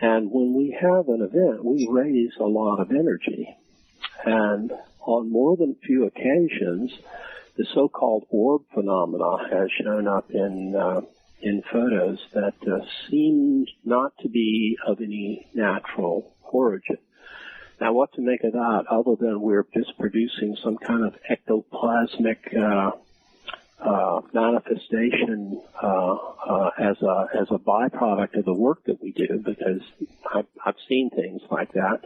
And when we have an event, we raise a lot of energy. And on more than a few occasions, the so-called orb phenomena has shown up in photos that seemed not to be of any natural origin. Now, what to make of that, other than we're just producing some kind of ectoplasmic manifestation as a byproduct of the work that we do, because I've seen things like that.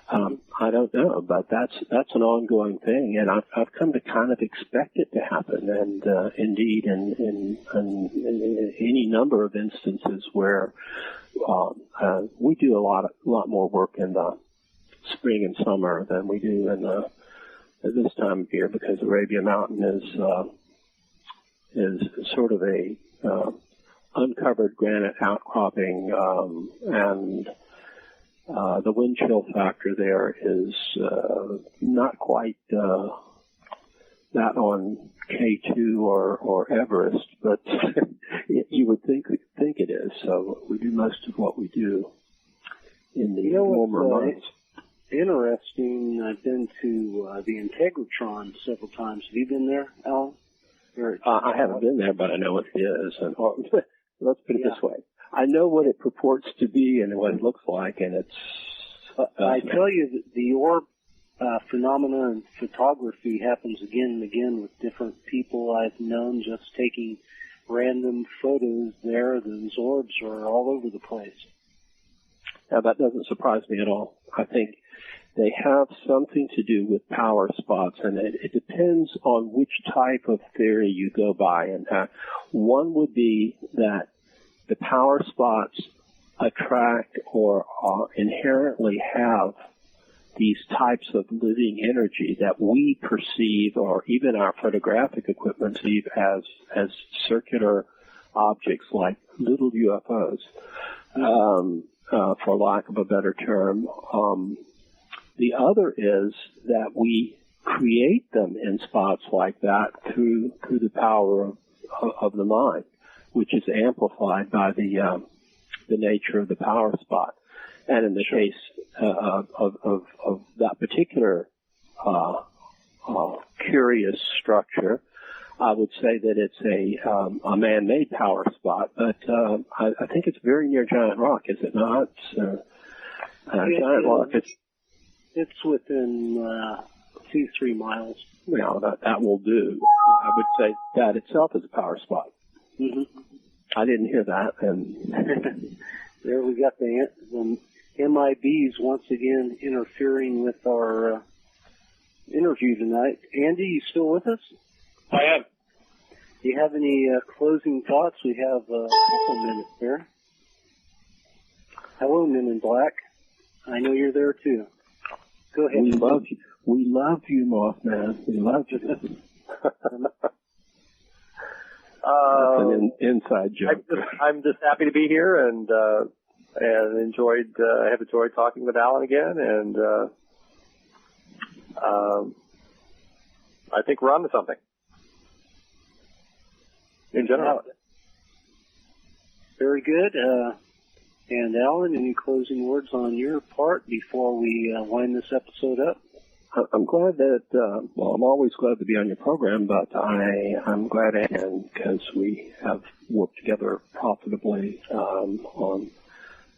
I don't know, but that's an ongoing thing, and I've come to kind of expect it to happen. And indeed, in any number of instances where we do a lot more work in the spring and summer than we do at this time of year, because Arabia Mountain is sort of a uncovered granite outcropping, and the wind chill factor there is not quite that on K2 or Everest, but you would think it is. So we do most of what we do in the warmer months. Interesting. I've been to the Integratron several times. Have you been there, Alan? I haven't been there, but I know what it is. And let's put it this way: I know what it purports to be and what it looks like, and it's. I tell you, that the orb phenomena in photography happens again and again with different people I've known, just taking random photos there. Those orbs are all over the place. Now, that doesn't surprise me at all. I think they have something to do with power spots, and it depends on which type of theory you go by. And one would be that the power spots attract or inherently have these types of living energy that we perceive, or even our photographic equipment perceive as circular objects like little UFOs, for lack of a better term. The other is that we create them in spots like that through the power of the mind, which is amplified by the nature of the power spot. And in the case of that particular curious structure, I would say that it's a man-made power spot, but I think it's very near Giant Rock, is it not? Giant Rock, it's within 2-3 miles. Well, that will do. I would say that itself is a power spot. Mm-hmm. I didn't hear that. And there we got the MIBs once again interfering with our interview tonight. Andy, you still with us? I am. Do you have any closing thoughts? We have a couple minutes there. Hello, Men in Black. I know you're there too. Go ahead. We love you. We love you, Mothman. We love you. That's an inside joke. I'm just happy to be here and have enjoyed talking with Alan again, and I think we're on to something in general. Very good. And Alan, any closing words on your part before we wind this episode up? I'm glad that, I'm always glad to be on your program, but I'm glad I can, because we have worked together profitably, on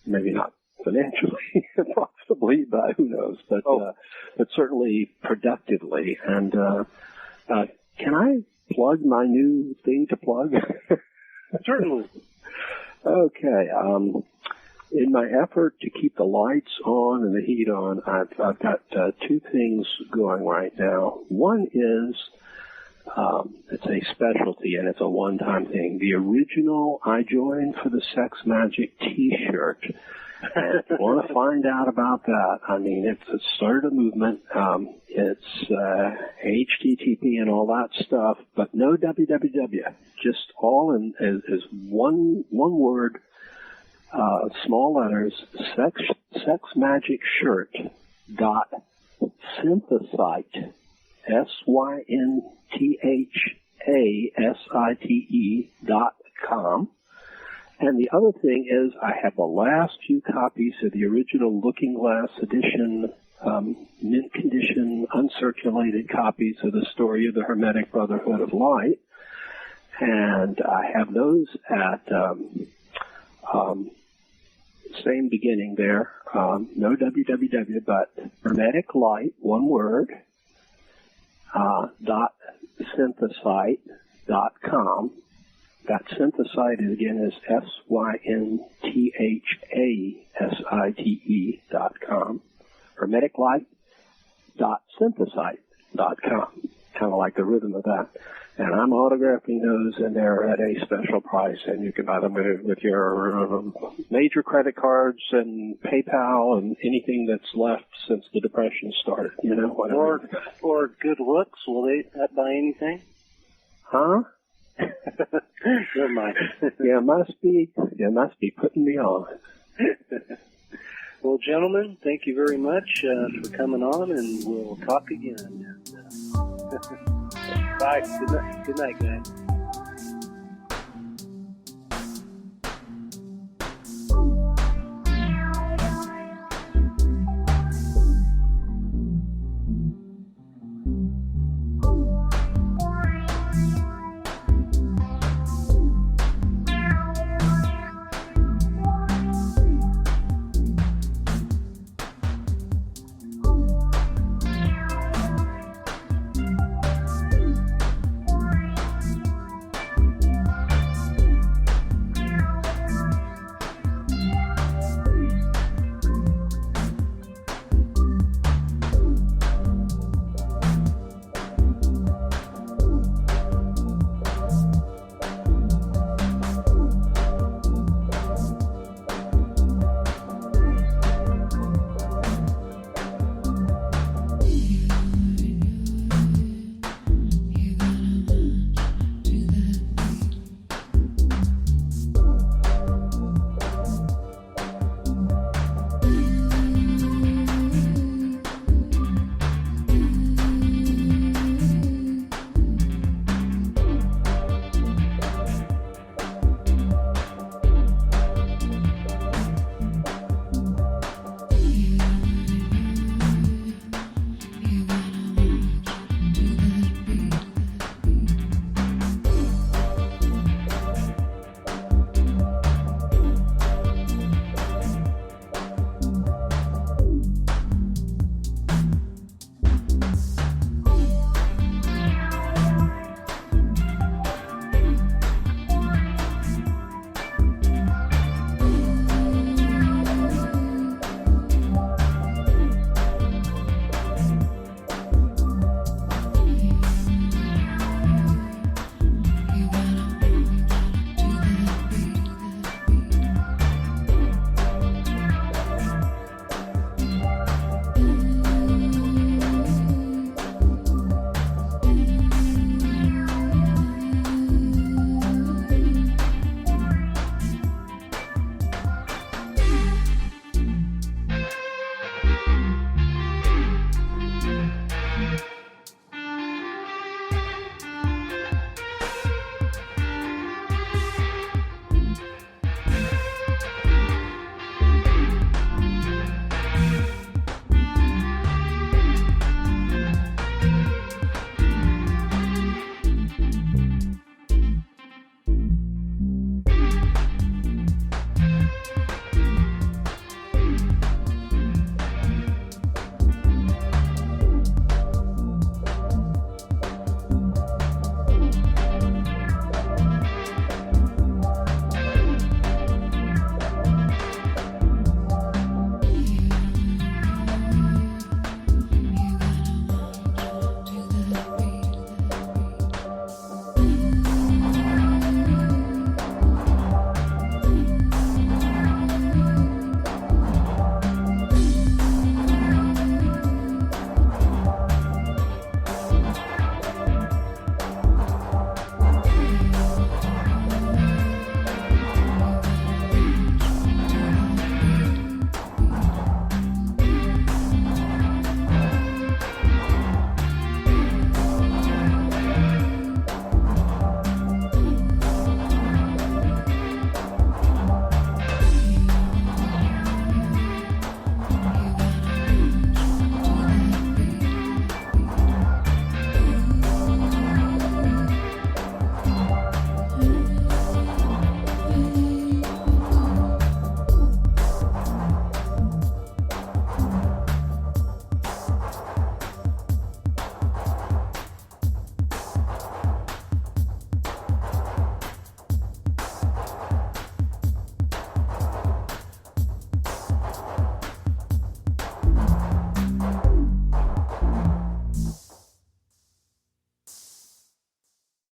maybe not financially profitably, but who knows, but certainly productively. And, can I plug my new thing to plug? Certainly. Okay. In my effort to keep the lights on and the heat on, I've got two things going right now. One is it's a specialty, and it's a one-time thing. The original I Joined for the Sex Magic T-shirt. And if you want to find out about that, I mean, it's started a movement. It's HTTP and all that stuff, but no www. Just all in as one word. Small letters, sexmagicshirt.synthesite, synthasite.com. And the other thing is I have the last few copies of the original Looking Glass edition, mint condition, uncirculated copies of the Story of the Hermetic Brotherhood of Light. And I have those at same beginning there, no www, but Hermetic Light, one word, .synthasite.com. That synthasite again is synthasite.com. Hermeticlight.synthasite.com. Kind of like the rhythm of that. And I'm autographing those, and they're at a special price. And you can buy them with your major credit cards and PayPal and anything that's left since the Depression started. You know, whatever. Or good looks. Will that buy anything? Huh? Never mind. You must be putting me on. Well, gentlemen, thank you very much for coming on, and we'll talk again. Bye. Good night, guys.